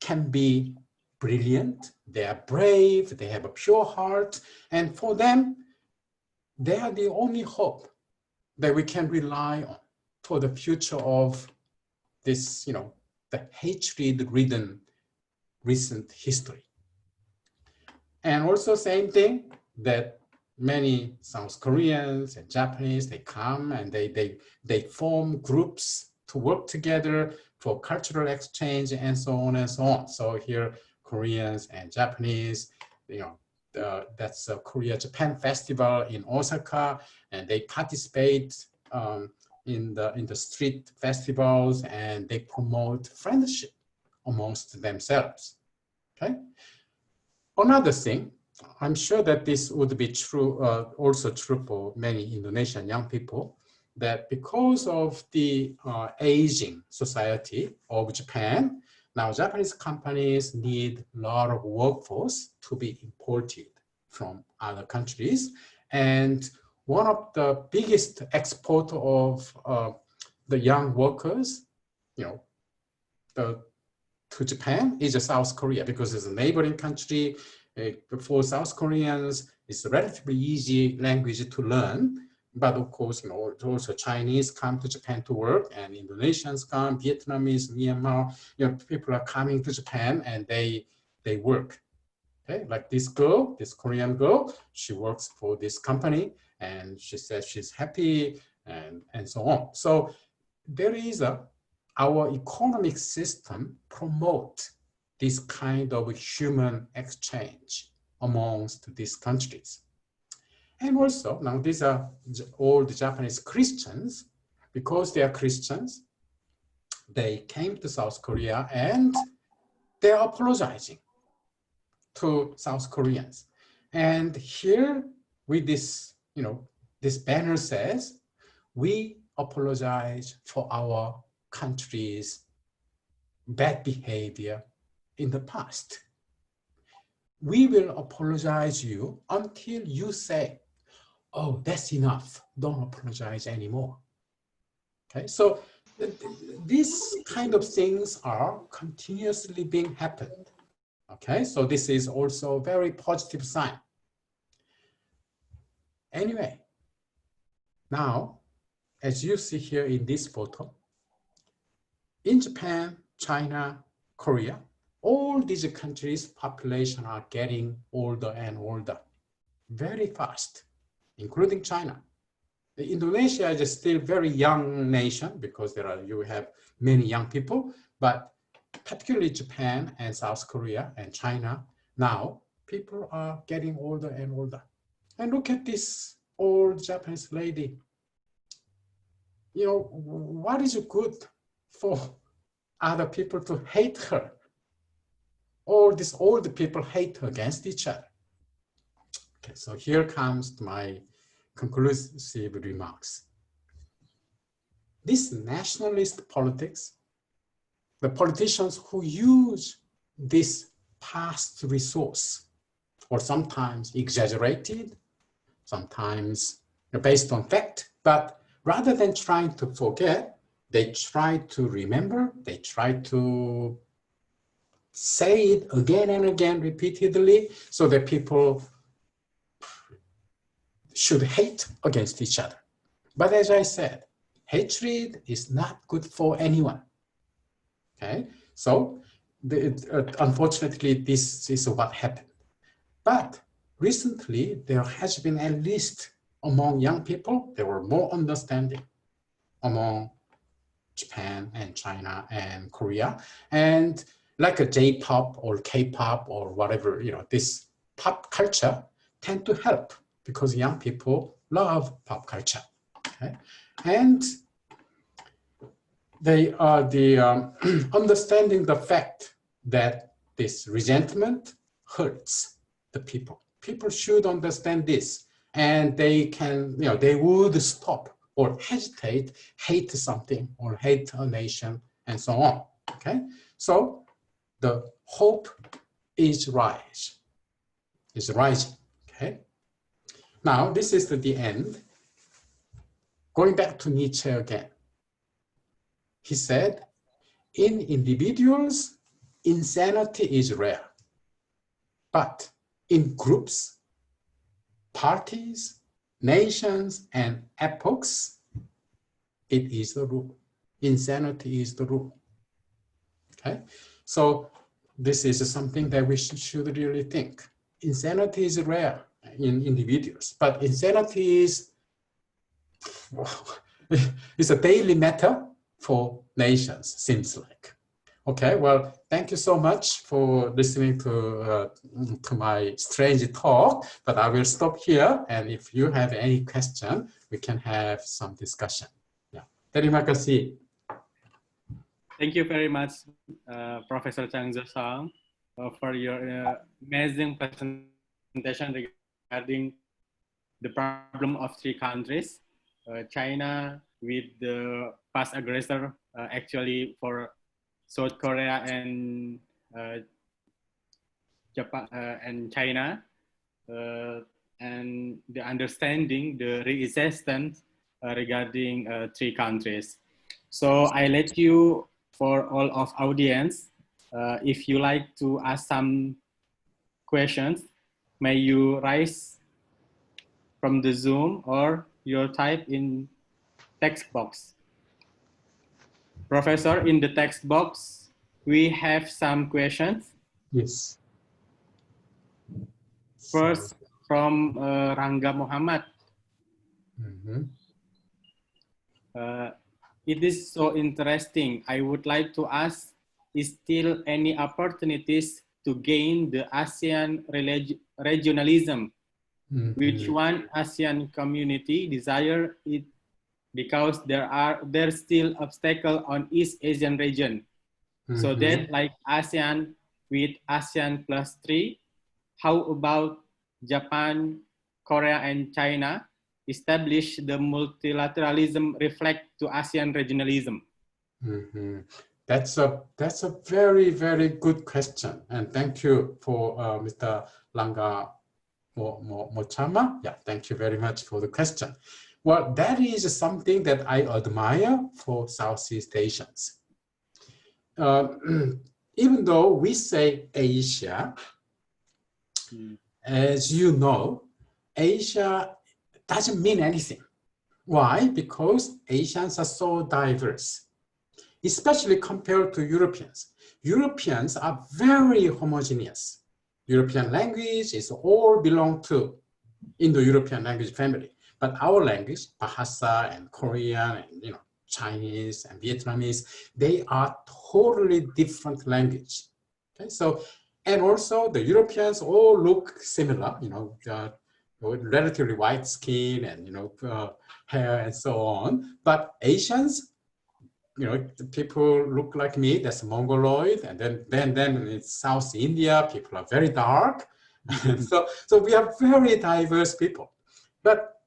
can be brilliant, they are brave, they have a pure heart, and for them, they are the only hope that we can rely on for the future of this, you know, the hatred-ridden recent history. And also same thing, that many South Koreans and Japanese, they come and they form groups to work together for cultural exchange and so on and so on. So here, Koreans and Japanese, you know, that's a Korea-Japan festival in Osaka, and they participate in the street festivals, and they promote friendship amongst themselves. Okay. Another thing, I'm sure that this would be true, also true for many Indonesian young people, that because of the aging society of Japan, now Japanese companies need a lot of workforce to be imported from other countries. And one of the biggest exporter of the young workers, to Japan is South Korea, because it's a neighboring country. For South Koreans, it's a relatively easy language to learn. But of course, also Chinese come to Japan to work, and Indonesians come, Vietnamese, Myanmar, people are coming to Japan and they work. Okay, like this girl, this Korean girl, she works for this company and she says she's happy and so on. So there is our economic system promote this kind of human exchange amongst these countries. And also, now these are all the Japanese Christians. Because they are Christians, they came to South Korea and they are apologizing to South Koreans. And here with this, this banner says, we apologize for our country's bad behavior in the past. We will apologize you until you say, oh, that's enough, don't apologize anymore. Okay, so these kind of things are continuously being happened. Okay, so this is also a very positive sign. Anyway, now, as you see here in this photo, in Japan, China, Korea, all these countries' population are getting older and older very fast, including China. Indonesia is still a very young nation because you have many young people, but particularly Japan and South Korea and China, now people are getting older and older. And look at this old Japanese lady. What is good for other people to hate her? All these old people hate her against each other. Okay, so here comes my conclusive remarks. This nationalist politics, the politicians who use this past resource, or sometimes exaggerated, sometimes based on fact, but rather than trying to forget, they try to remember, they try to say it again and again repeatedly so that people should hate against each other. But as I said, hatred is not good for anyone. Okay, so unfortunately, this is what happened. But recently, there has been, at least among young people, there were more understanding among Japan and China and Korea. And like a J-pop or K-pop or whatever, this pop culture tend to help because young people love pop culture. Okay? And they are understanding the fact that this resentment hurts the people. People should understand this, and they can, they would stop or hesitate, hate something or hate a nation and so on. Okay, so the hope is rising. Okay, now this is the end. Going back to Nietzsche again. He said, in individuals, insanity is rare, but in groups, parties, nations, and epochs, it is the rule. Insanity is the rule. Okay, so this is something that we should really think. Insanity is rare in individuals, but insanity is a daily matter for nations, seems like. Okay, well, thank you so much for listening to my strange talk, but I will stop here. And if you have any question, we can have some discussion. Yeah. Terima kasih. Thank you very much, Professor Changzoo Song, for your amazing presentation regarding the problem of three countries, China with the past aggressor, actually for South Korea and Japan and China, and the understanding the resistance regarding three countries. So I let you, for all of audience, if you like to ask some questions, may you raise from the Zoom or you type in text box. Professor, in the text box, we have some questions. Yes. First, from Rangga Muhammad. It is so interesting. I would like to ask, is still any opportunities to gain the ASEAN regionalism? Which one ASEAN community desire it, because there's still obstacle on East Asian region. So that like ASEAN with ASEAN +3, how about Japan, Korea, and China establish the multilateralism reflect to ASEAN regionalism? That's a very, very good question. And thank you for Mr. Rangga Mochama. Yeah, thank you very much for the question. Well, that is something that I admire for Southeast Asians. Even though we say Asia, as you know, Asia doesn't mean anything. Why? Because Asians are so diverse, especially compared to Europeans. Europeans are very homogeneous. European language is all belong to Indo-European language family. But our language, Bahasa and Korean and Chinese and Vietnamese, they are totally different language. Okay, so and also the Europeans all look similar, with relatively white skin and hair and so on. But Asians, people look like me, that's Mongoloid, and then in South India, people are very dark. so we are very diverse people. But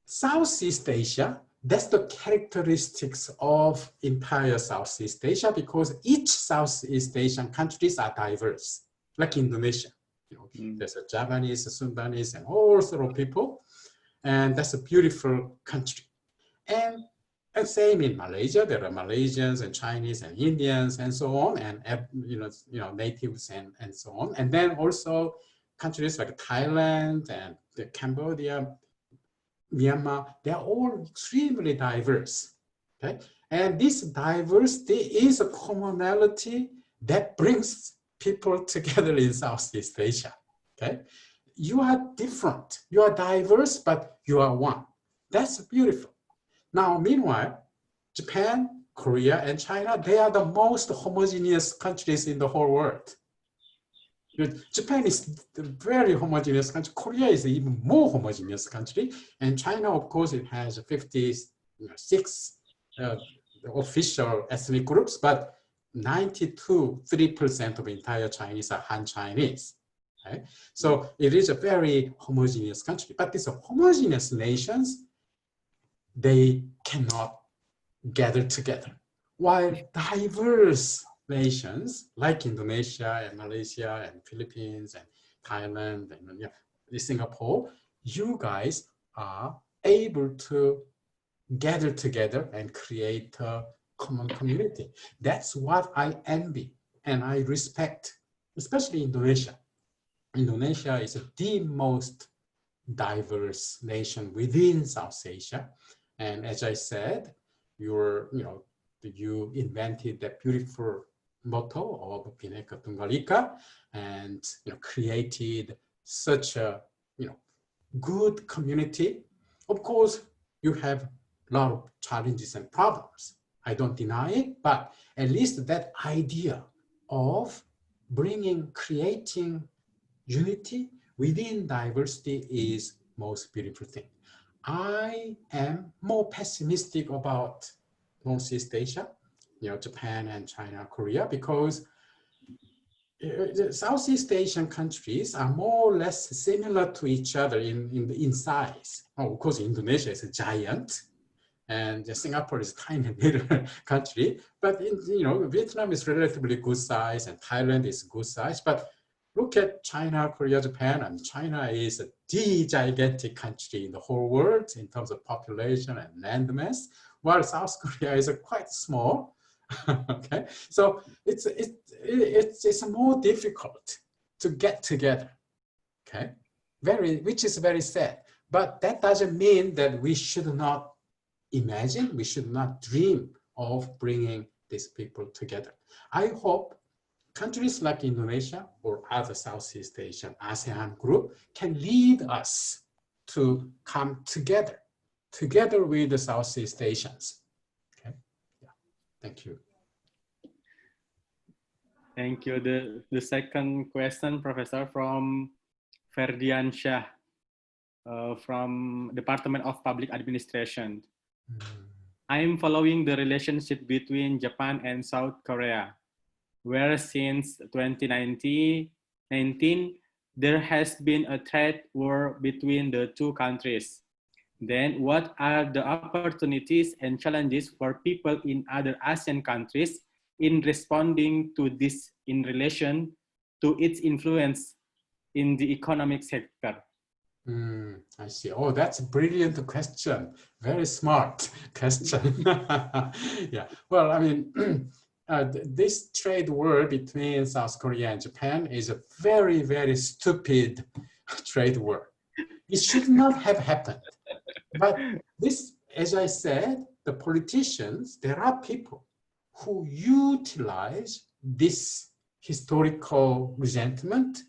Southeast Asia, that's the characteristics of entire Southeast Asia, because each Southeast Asian countries are diverse, like Indonesia. There's a Japanese, a Sundanese, and all sort of people. And that's a beautiful country. And same in Malaysia, there are Malaysians and Chinese and Indians and so on, and natives and so on. And then also countries like Thailand and Cambodia, Myanmar, they're all extremely diverse. Okay? And this diversity is a commonality that brings people together in Southeast Asia. Okay? You are different, you are diverse, but you are one. That's beautiful. Now, meanwhile, Japan, Korea, and China, they are the most homogeneous countries in the whole world. Japan is a very homogeneous country. Korea is an even more homogeneous country. And China, of course, it has 56 official ethnic groups, but 3% of entire Chinese are Han Chinese. Right? So it is a very homogeneous country. But these homogeneous nations, they cannot gather together. While diverse nations like Indonesia and Malaysia and Philippines and Thailand and Singapore, you guys are able to gather together and create a common community. That's what I envy and I respect, especially Indonesia. Indonesia is the most diverse nation within South Asia. And as I said, you invented that beautiful motto of Bhinneka Tunggal Ika and created such a good community. Of course, you have a lot of challenges and problems. I don't deny it, but at least that idea of creating unity within diversity is most beautiful thing. I am more pessimistic about Northeast Asia, Japan and China, Korea, because the Southeast Asian countries are more or less similar to each other in size. Oh, of course, Indonesia is a giant, and Singapore is a tiny little country. But Vietnam is relatively good size, and Thailand is good size. But look at China, Korea, Japan, and China is the gigantic country in the whole world in terms of population and land mass, while South Korea is quite small. Okay, so it's more difficult to get together. Okay, which is very sad. But that doesn't mean that we should not imagine, we should not dream of bringing these people together. I hope countries like Indonesia or other Southeast Asian ASEAN group can lead us to come together with the Southeast Asians. Okay, yeah, thank you. Thank you. The second question, Professor, from Ferdian Shah from Department of Public Administration. I'm following the relationship between Japan and South Korea, where since 2019 there has been a trade war between the two countries. Then what are the opportunities and challenges for people in other ASEAN countries in responding to this in relation to its influence in the economic sector? I see. Oh, that's a brilliant question. Very smart question. Yeah. Well, I mean, this trade war between South Korea and Japan is a very, very stupid trade war. It should not have happened. But this, as I said, the politicians, there are people who utilize this historical resentment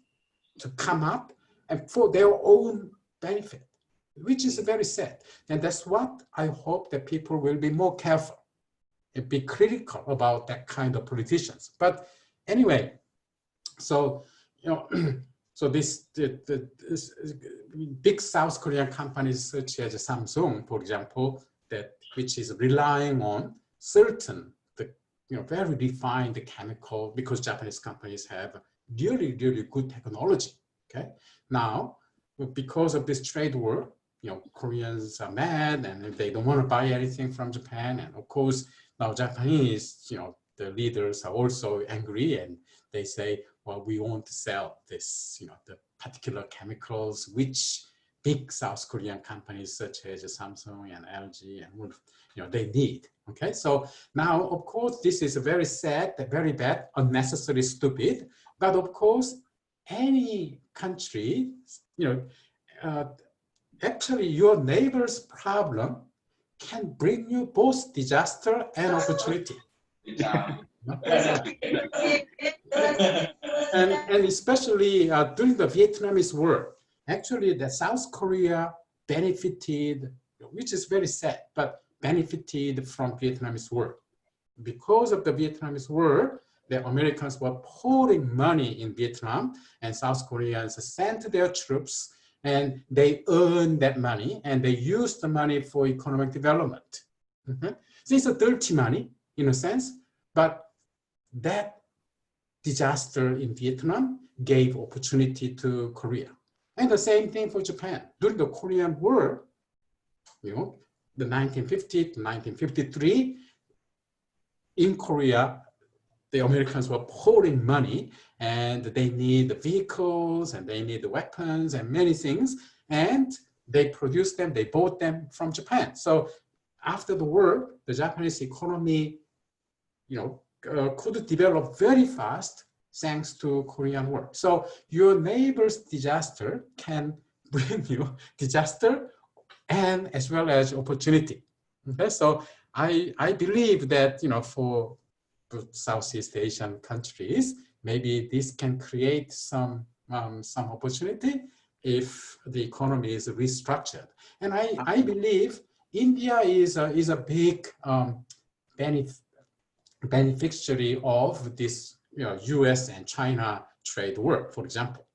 to come up and for their own benefit, which is very sad. And that's what I hope that people will be more careful and be critical about that kind of politicians. But anyway, so, you know, so this big South Korean companies such as Samsung, for example, which is relying on certain, very refined chemical, because Japanese companies have really, really good technology. Okay, now because of this trade war, Koreans are mad and they don't want to buy anything from Japan, and of course now Japanese, the leaders are also angry and they say, well, we want to sell this, the particular chemicals which big South Korean companies such as Samsung and LG and they need. Okay, so now of course this is very sad, very bad, unnecessary, stupid. But of course, any country, actually your neighbor's problem can bring you both disaster and opportunity. And especially during the Vietnamese War, actually the South Korea benefited, which is very sad, but benefited from Vietnamese War. Because of the Vietnamese War, the Americans were pouring money in Vietnam, and South Koreans sent their troops, and they earned that money, and they used the money for economic development. So it's a dirty money, in a sense, but that disaster in Vietnam gave opportunity to Korea. And the same thing for Japan. During the Korean War, the 1950 to 1953, in Korea, the Americans were pouring money and they need vehicles and they need weapons and many things. And they produced them, they bought them from Japan. So after the war, the Japanese economy, could develop very fast thanks to Korean War. So your neighbor's disaster can bring you disaster and as well as opportunity. Okay, so I believe that for Southeast Asian countries, maybe this can create some opportunity if the economy is restructured. And I believe India is a big beneficiary of this US and China trade war, for example.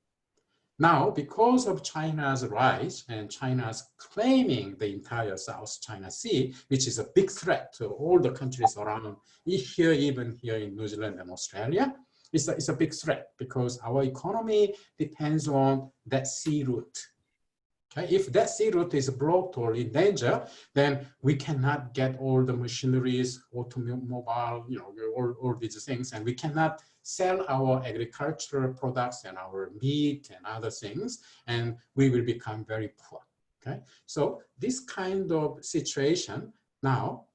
Now, because of China's rise and China's claiming the entire South China Sea, which is a big threat to all the countries around here, even here in New Zealand and Australia, it's a big threat because our economy depends on that sea route. Okay, if that sea route is blocked or in danger, then we cannot get all the machineries, automobile, all these things, and we cannot sell our agricultural products and our meat and other things, and we will become very poor. Okay, so this kind of situation now,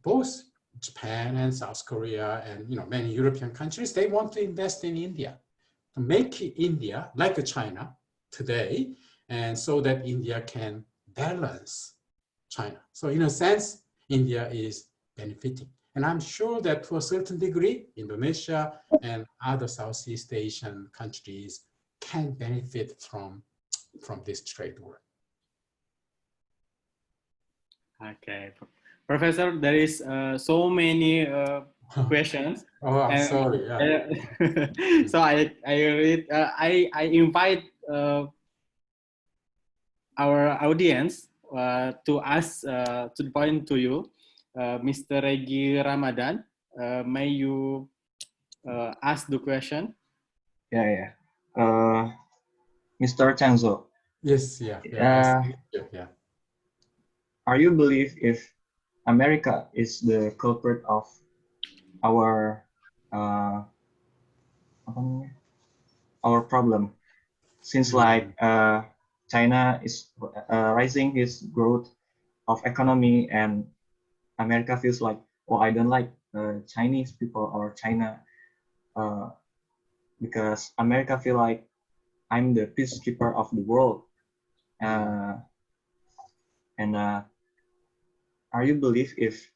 both Japan and South Korea and many European countries, they want to invest in India, to make India like China today, and so that India can balance China. So in a sense, India is benefiting. And I'm sure that to a certain degree, Indonesia and other Southeast Asian countries can benefit from this trade war. Okay, Professor, there is so many questions. Oh, I'm sorry. Yeah. So I invite our audience to ask to the point to you, Mr. Regi Ramadan. May you ask the question? Yeah. Mr. Changzoo. Yes. Yeah. Are you believe if America is the culprit of our problem, since like China is rising its growth of economy, and America feels like, oh, I don't like Chinese people or China, because America feel like I'm the peacekeeper of the world, and are you believe if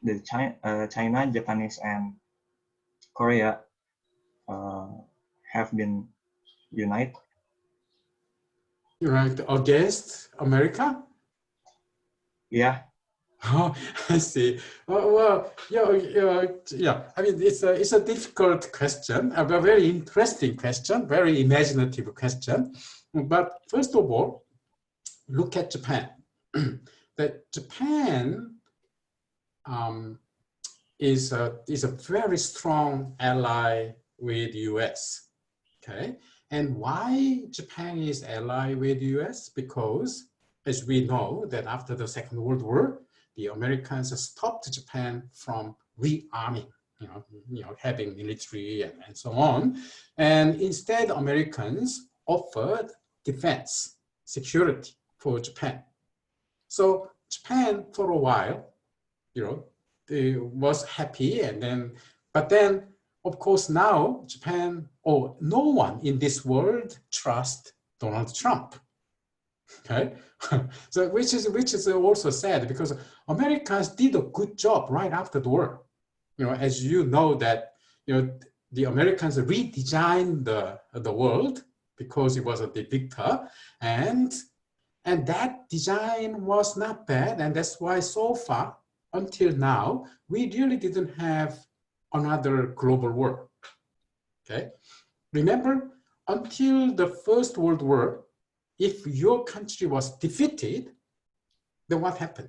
the China, Japanese, and Korea have been united? Right, against America? Yeah. Oh, I see. Well, yeah. I mean, it's a difficult question, a very interesting question, very imaginative question. But first of all, look at Japan. That Japan is a very strong ally with U.S. Okay, and why Japan is ally with U.S.? Because, as we know, that after the Second World War, the Americans stopped Japan from rearming, having military and so on. And instead, Americans offered defense, security for Japan. So Japan, for a while, was happy, but then, of course, now Japan, no one in this world trusts Donald Trump. Okay, so which is also sad, because Americans did a good job right after the war. As you know that the Americans redesigned the world because it was a dictator, and that design was not bad, and that's why so far until now we really didn't have another global war. Okay, remember, until the First World War, if your country was defeated, then what happened?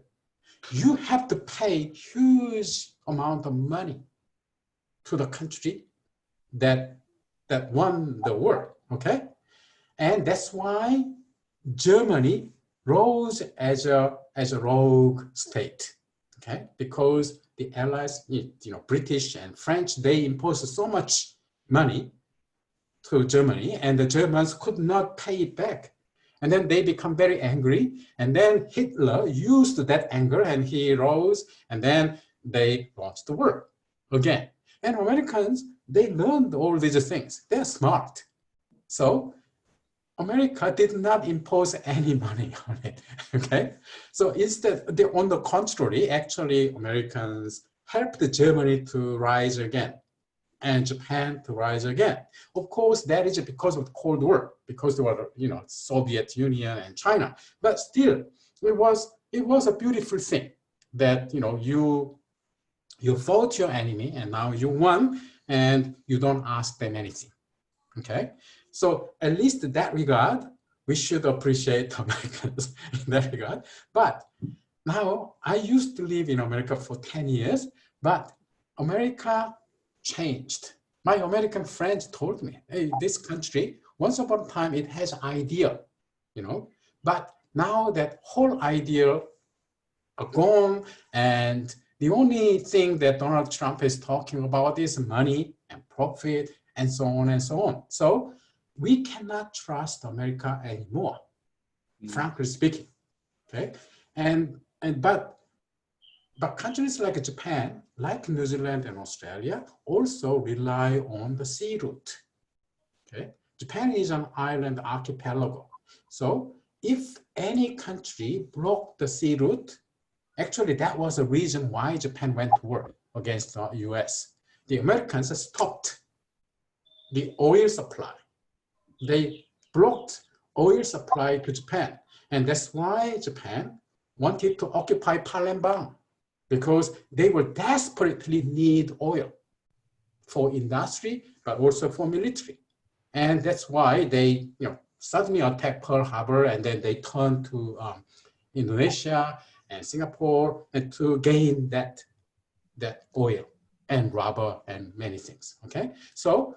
You have to pay huge amount of money to the country that won the war, okay? And that's why Germany rose as a rogue state, okay? Because the Allies, British and French, they imposed so much money to Germany, and the Germans could not pay it back. And then they become very angry, and then Hitler used that anger, and he rose, and then they launched the war again. And Americans, they learned all these things. They're smart. So America did not impose any money on it, okay? So instead, on the contrary, actually, Americans helped Germany to rise again, and Japan to rise again. Of course, that is because of the Cold War, because there were, Soviet Union and China. But still, it was a beautiful thing that, you fought your enemy, and now you won, and you don't ask them anything. Okay, so at least in that regard, we should appreciate Americans in that regard. But now, I used to live in America for 10 years, but America changed. My American friends told me, hey, this country, once upon a time, it has idea, But now that whole idea are gone, and the only thing that Donald Trump is talking about is money and profit and so on and so on. So we cannot trust America anymore, frankly speaking. Okay, but countries like Japan, like New Zealand and Australia, also rely on the sea route. Okay, Japan is an island archipelago. So if any country blocked the sea route, actually that was a reason why Japan went to war against the US. The Americans stopped the oil supply. They blocked oil supply to Japan. And that's why Japan wanted to occupy Palembang, because they were desperately need oil for industry, but also for military. And that's why they suddenly attacked Pearl Harbor, and then they turned to Indonesia and Singapore and to gain that oil and rubber and many things. Okay, so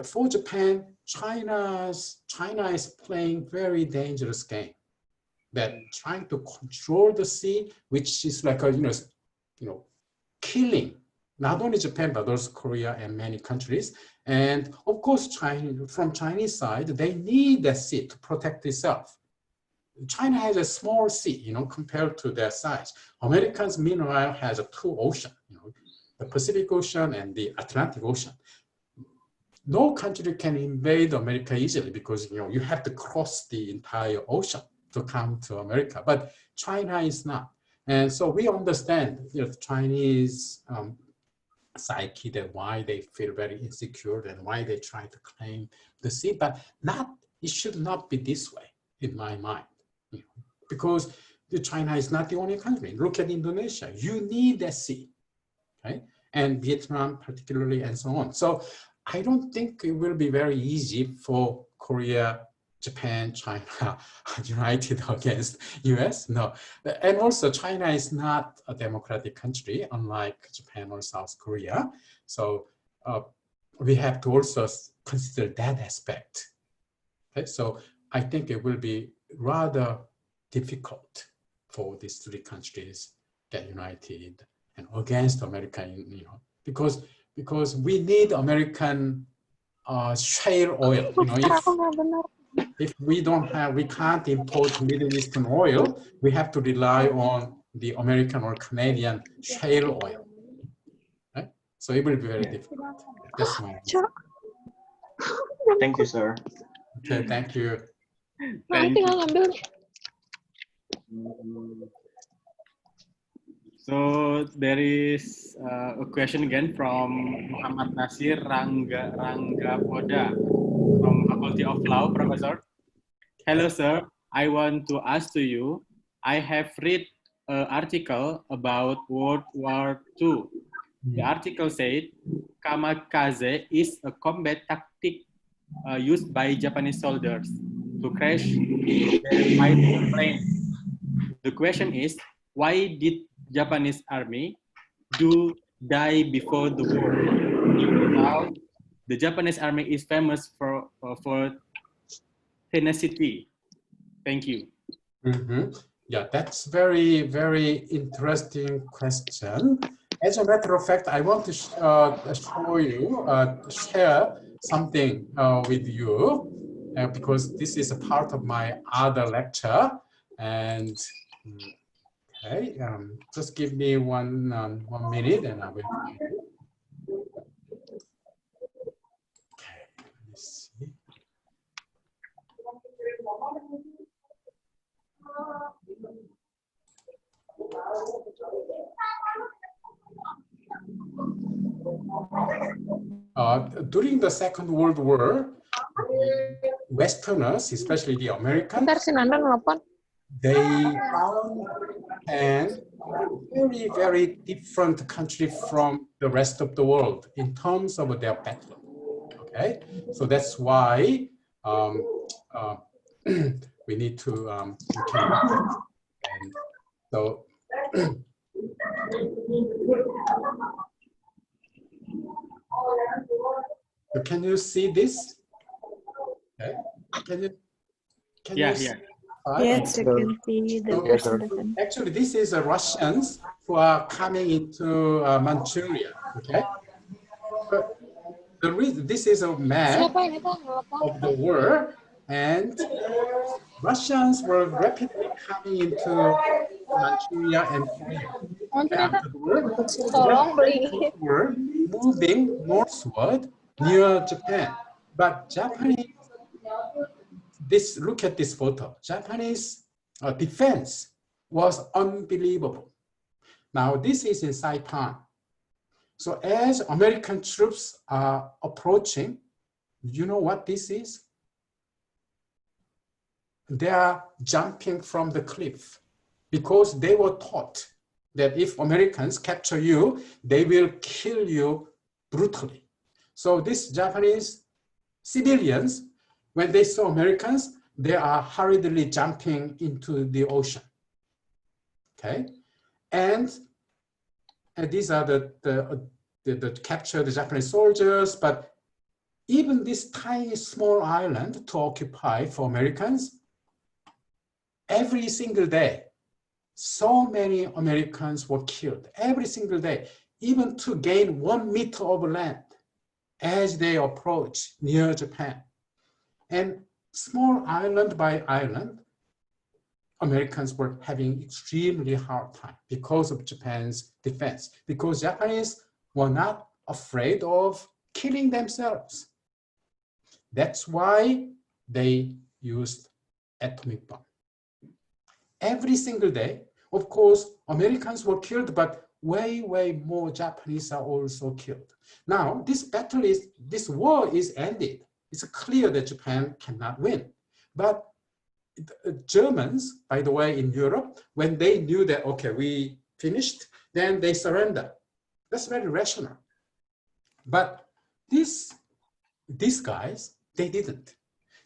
for Japan, China is playing very dangerous game, that trying to control the sea, which is like a killing not only Japan but also Korea and many countries. And of course, from Chinese side, they need that sea to protect itself. China has a small sea, compared to their size. Americans, meanwhile, has two oceans, the Pacific Ocean and the Atlantic Ocean. No country can invade America easily because you have to cross the entire ocean to come to America. But China is not, and so we understand the Chinese psyche, that why they feel very insecure and why they try to claim the sea. But it should not be this way, in my mind, because China is not the only country. Look at Indonesia. You need that sea, right? And Vietnam particularly, and so on. So I don't think it will be very easy for Korea, Japan, China united against US. No. And also China is not a democratic country, unlike Japan or South Korea. So we have to also consider that aspect. Okay? So I think it will be rather difficult for these three countries get united and against America, because we need American shale oil. If we can't import Middle Eastern oil, we have to rely on the American or Canadian shale oil. Right? So it will be very difficult. That's my answer. Thank you, sir. Okay, thank you. Thank you. So there is a question again from Muhammad Nasir Rangga Poda from Faculty of Law, Professor. Hello, sir. I want to ask to you, I have read an article about World War II. The article said, kamikaze is a combat tactic used by Japanese soldiers to crash their fighting planes. The question is, why did Japanese army die before the war? Now, the Japanese army is famous for tenacity. Thank you. Mm-hmm. Yeah, that's very, very interesting question. As a matter of fact, I want to share something with you because this is a part of my other lecture. And okay, just give me one minute and I will tell you. Okay, let me see. During the Second World War, Westerners, especially the Americans, they found Japan very, very different country from the rest of the world in terms of their battle. Okay, so that's why we need to and so can you see this? Okay. Can you see? Yes, you can see the So person doesn't. actually, this is Russians who are coming into Manchuria. Okay, but the reason this is a map of the world, and Russians were rapidly coming into Manchuria and Korea. Afterward, Tolong beli. Japanese were moving northward near Japan. But Japanese, look at this photo. Japanese defense was unbelievable. Now this is in Saipan. So as American troops are approaching, you know what this is? They are jumping from the cliff because they were taught that if Americans capture you, they will kill you brutally. So these Japanese civilians, when they saw Americans, they are hurriedly jumping into the ocean. Okay, and these are the captured Japanese soldiers. But even this tiny small island to occupy for Americans, every single day, so many Americans were killed every single day, even to gain 1 meter of land as they approach near Japan. And small island by island, Americans were having extremely hard time because of Japan's defense, because Japanese were not afraid of killing themselves. That's why they used atomic bomb. Every single day, of course, Americans were killed, but way, way more Japanese are also killed. Now, this war is ended. It's clear that Japan cannot win. But Germans, by the way, in Europe, when they knew that, okay, we finished, then they surrender. That's very rational. But these guys, they didn't.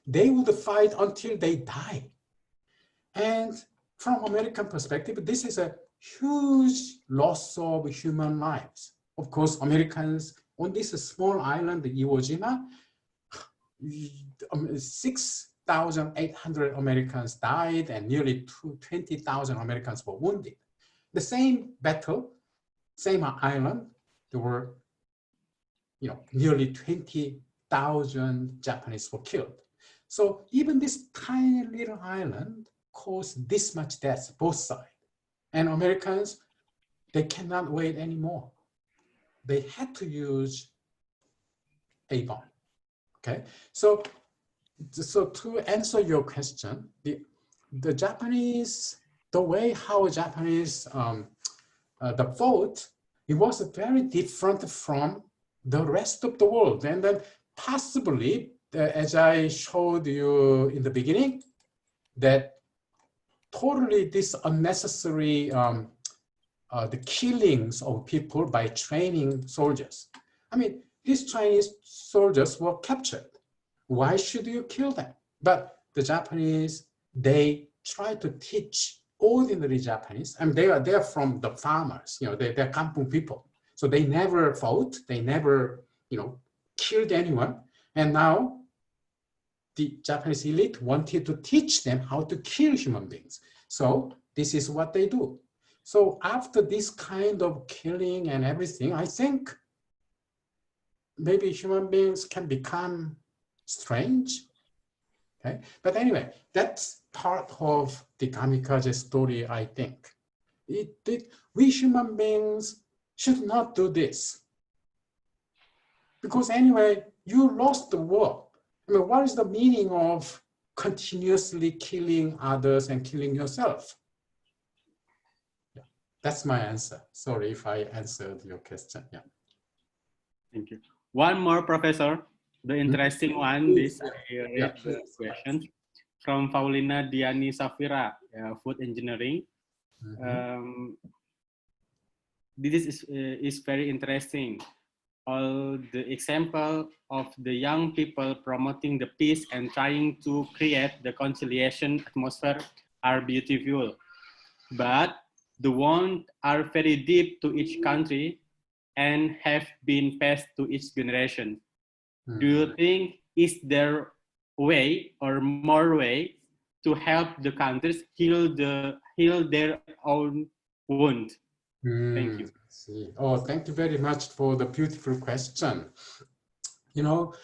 They would fight until they die. And from American perspective, this is a huge loss of human lives. Of course, Americans on this small island, Iwo Jima, 6,800 Americans died and nearly 20,000 Americans were wounded. The same battle, same island, there were nearly 20,000 Japanese were killed. So even this tiny little island caused this much death, both sides. And Americans, they cannot wait anymore. They had to use a bomb. Okay, so to answer your question, the Japanese, the way how Japanese the vote, it was very different from the rest of the world, and then possibly, as I showed you in the beginning, that totally this unnecessary the killings of people by training soldiers. I mean, these Chinese soldiers were captured. Why should you kill them? But the Japanese, they try to teach ordinary Japanese, and they are from the farmers, they're kampung people. So they never fought, they never, killed anyone. And now the Japanese elite wanted to teach them how to kill human beings. So this is what they do. So after this kind of killing and everything, I think maybe human beings can become strange. Okay, but anyway, that's part of the kamikaze story, I think. We human beings should not do this. Because anyway, you lost the war. I mean, what is the meaning of continuously killing others and killing yourself? Yeah, that's my answer. Sorry if I answered your question. Yeah. Thank you. One more, Professor. The interesting one, this I read the question from Paulina Diani Safira, food engineering. This is very interesting. All the example of the young people promoting the peace and trying to create the conciliation atmosphere are beautiful, but the wounds are very deep to each country and have been passed to each generation. Do you think is there way or more way to help the countries heal their own wound. Thank you. See. Oh, thank you very much for the beautiful question. You know,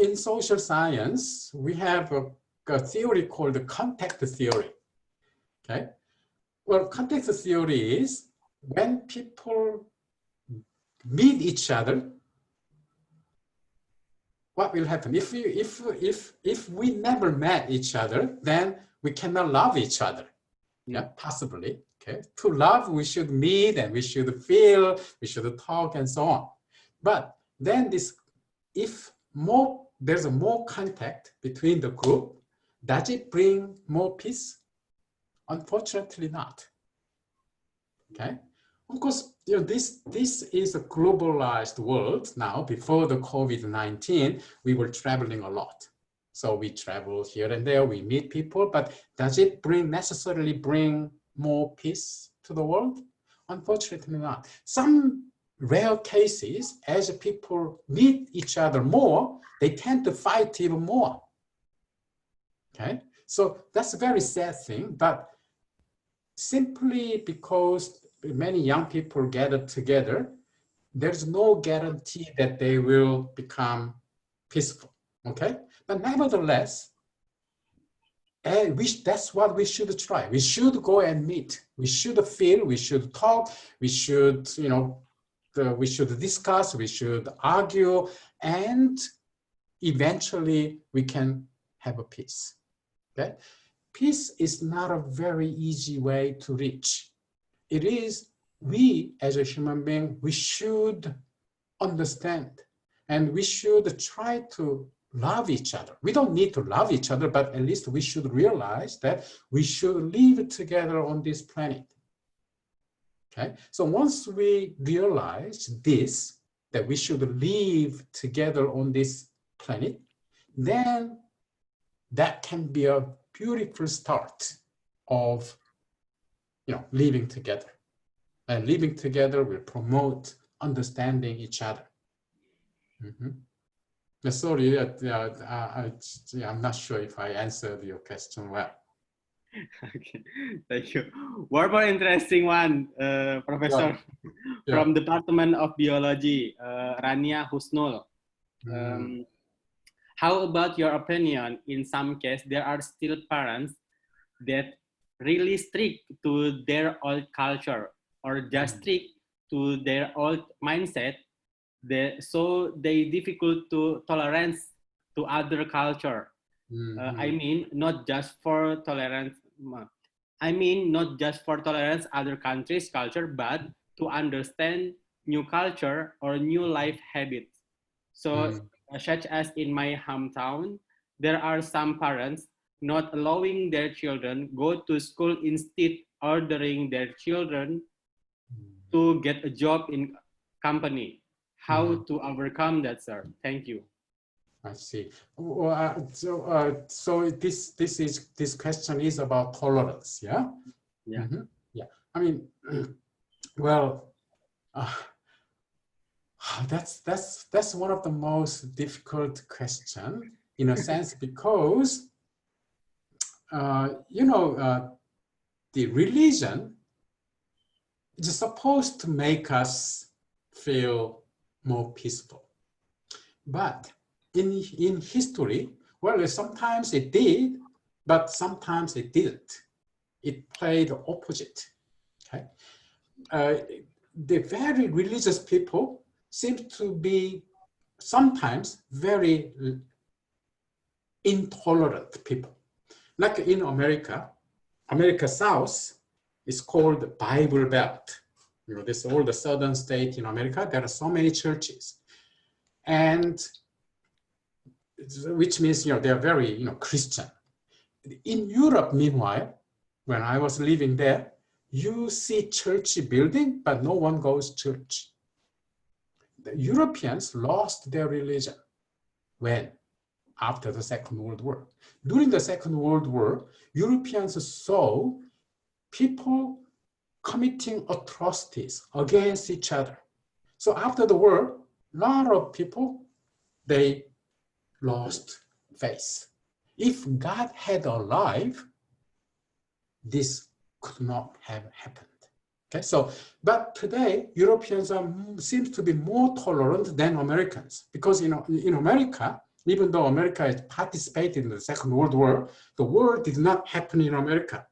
in social science, we have a theory called the contact theory. Okay. Well, context theory is when people meet each other, what will happen? If we never met each other, then we cannot love each other. Yeah, possibly. Okay. To love, we should meet and we should feel, we should talk and so on. But then there's more contact between the group, does it bring more peace? Unfortunately not. Okay. Of course, this is a globalized world now. Before the COVID-19, we were traveling a lot. So we travel here and there, we meet people, but does it necessarily bring more peace to the world? Unfortunately not. Some rare cases, as people meet each other more, they tend to fight even more. Okay, so that's a very sad thing, but simply because many young people gather together, there's no guarantee that they will become peaceful, okay? But nevertheless, that's what we should try. We should go and meet. We should feel, we should talk, we should, we should discuss, we should argue, and eventually we can have a peace, okay? Peace is not a very easy way to reach. It is, we as a human being, we should understand and we should try to love each other. We don't need to love each other, but at least we should realize that we should live together on this planet. Okay, so once we realize this, that we should live together on this planet, then that can be a beautiful start of living together. And living together will promote understanding each other. Sorry, I'm not sure if I answered your question well. Okay, thank you. One more interesting one, Professor, from Department of Biology, Rania Husnul. How about your opinion? In some cases, there are still parents that really strict to their old culture or just strict to their old mindset, so they difficult to tolerance to other culture. I mean, not just for tolerance. Not just for tolerance other countries' culture, but to understand new culture or new life habits. So, such as in my hometown, there are some parents not allowing their children go to school, instead ordering their children to get a job in company. How to overcome that, sir? Thank you. I see. Well, so this question is about tolerance, yeah? Yeah. Yeah. I mean, well, that's one of the most difficult questions in a sense, because the religion is supposed to make us feel more peaceful, but in history, well, sometimes it did, but sometimes it didn't. It played the opposite. Okay, the very religious people seem to be sometimes very intolerant people. Like in America South is called the Bible Belt. This all the southern state in America. There are so many churches, and which means they are very Christian. In Europe, meanwhile, when I was living there, you see church building, but no one goes to church. The Europeans lost their religion when? After the Second World War. During the Second World War, Europeans saw people committing atrocities against each other. So after the war, a lot of people, they lost faith. If God had alive, this could not have happened. Okay, so, but today, Europeans seems to be more tolerant than Americans, because in America, even though America has participated in the Second World War, the war did not happen in America.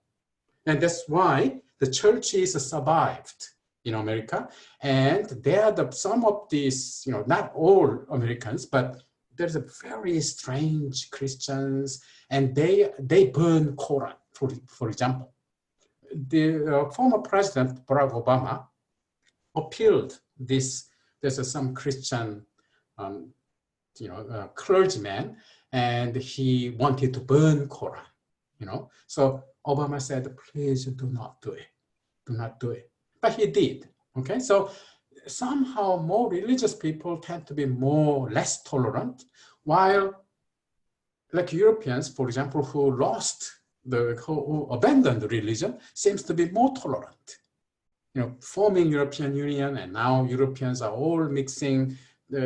And that's why the churches survived in America. And there are some of these, not all Americans, but there's a very strange Christians, and they burn Quran, for example. The former President Barack Obama appealed this. There's some Christian, clergyman, and he wanted to burn Quran. So Obama said, "Please do not do it. Do not do it." But he did. Okay, so somehow more religious people tend to be less tolerant, while like Europeans, for example, who abandoned the religion, seems to be more tolerant. Forming European Union, and now Europeans are all mixing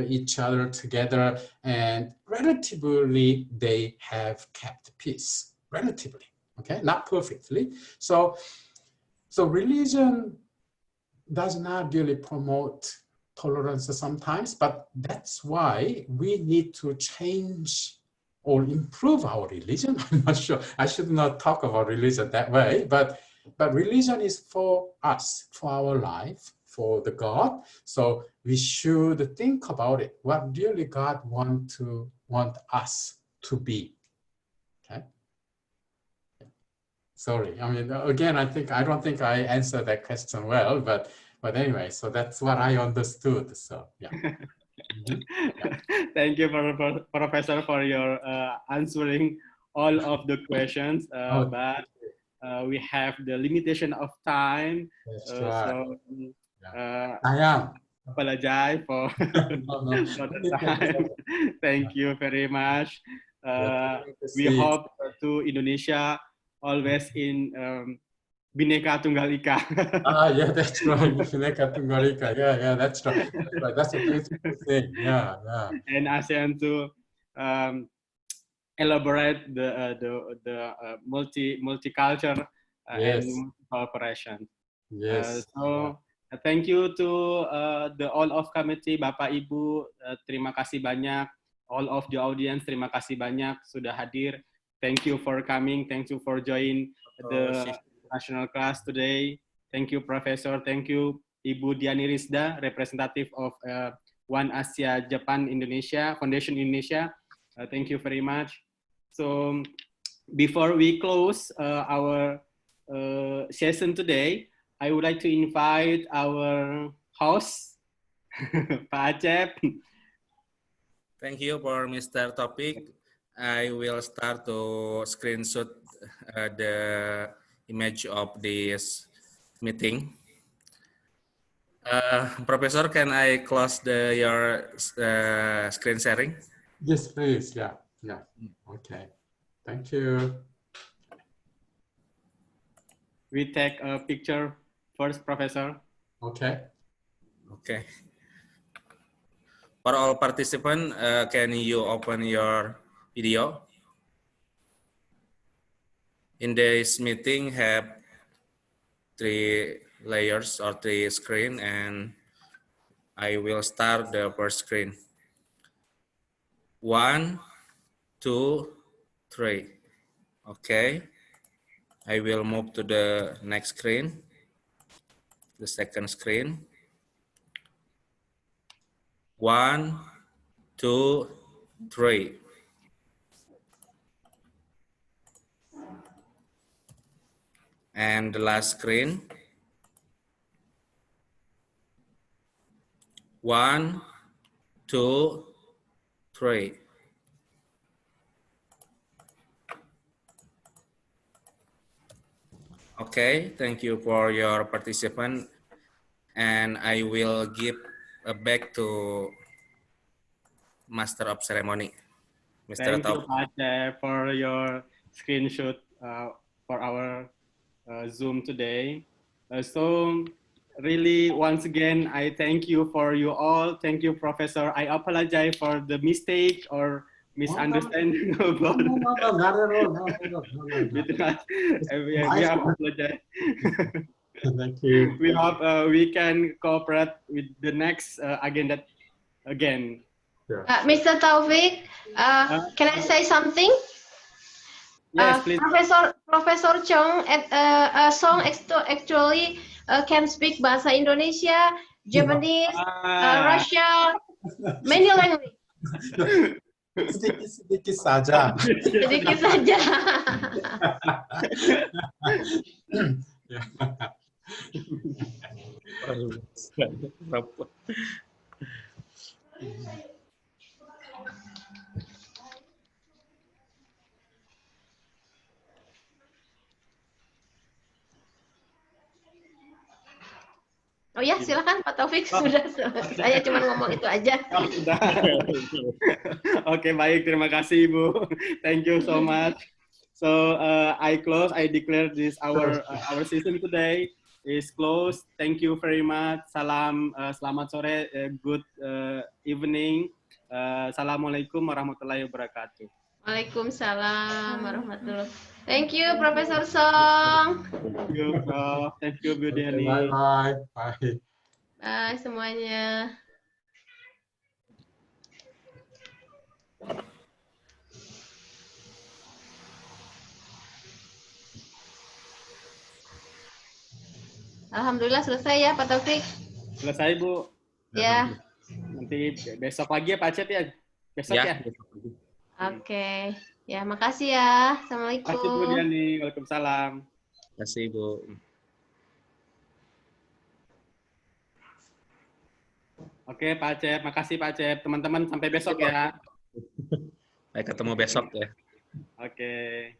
each other together, and relatively they have kept peace, relatively, okay, not perfectly. So religion does not really promote tolerance sometimes, but that's why we need to change or improve our religion. I'm not sure. I should not talk about religion that way, but religion is for us, for our life, for the God. So we should think about it. What really God want us to be. Okay. Sorry. I mean, again, I don't think I answered that question well, but anyway, so that's what I understood. So yeah. Thank you, Professor, for your answering all of the questions. But we have the limitation of time. That's right. So I am. Apologize for, for the time. Thank you very much. We hope to Indonesia always in Bhinneka Tunggal Ika. Yeah, that's right. Bhinneka Tunggal Ika. Yeah, that's right. That's right. That's a beautiful thing. Yeah. And ASEAN to elaborate the multicultural yes. and cooperation. Yes. Thank you to the all of committee, Bapak Ibu, terima kasih banyak. All of the audience, terima kasih banyak sudah hadir. Thank you for coming. Thank you for joining the national class today. Thank you, Professor. Thank you, Ibu Diani Rizda, representative of One Asia Japan Indonesia Foundation Indonesia. Thank you very much. So before we close our session today, I would like to invite our host, Pak Acep. Thank you for Mr. Topik. I will start to screenshot the image of this meeting. Professor, can I close your screen sharing? Yes, please. Yeah. Okay. Thank you. We take a picture first, Professor. Okay. For all participants, can you open your video? In this meeting, have 3 layers or 3 screens, and I will start the first screen. 1, 2, 3. Okay. I will move to the next screen, the second screen. 1, 2, 3. And the last screen. 1, 2, 3. Okay, thank you for your participation, and I will give back to Master of Ceremony, Mr. Thank you, Acep, for your screenshot for our Zoom today. So really, once again, I thank you for you all. Thank you, Professor. I apologize for the mistake or misunderstanding about between us. We apologize. Thank you. We hope we can cooperate with the next agenda again. Mr. Taufik, can I say something? Yes, please. Professor Chong Song actually can speak bahasa Indonesia, Japanese, Russian, many language. Sedikit saja. Sedikit saja. Oh ya, silakan Pak Taufik. Sudah, saya cuma ngomong itu aja. Oke, baik. Terima kasih, Ibu. Thank you so much. So I declare this our session today is closed. Thank you very much. Salam, selamat sore, good evening. Assalamualaikum warahmatullahi wabarakatuh. Waalaikumsalam warahmatullahi wabarakatuh. Thank you, Profesor Song. Thank you, Prof. Thank you, Bu Diani. Bye. Bye. Bye semuanya. Alhamdulillah selesai ya, Pak Taufik. Selesai, Bu. Ya. Nanti besok lagi ya, Pak Acep ya. Besok ya. Oke. Ya, makasih ya. Assalamualaikum. Terima kasih, Bu Diani. Waalaikumsalam. Terima kasih, Bu. Oke, Pak Acep. Makasih, Pak Acep. Teman-teman, sampai besok ya. Baik, ketemu besok ya. Oke.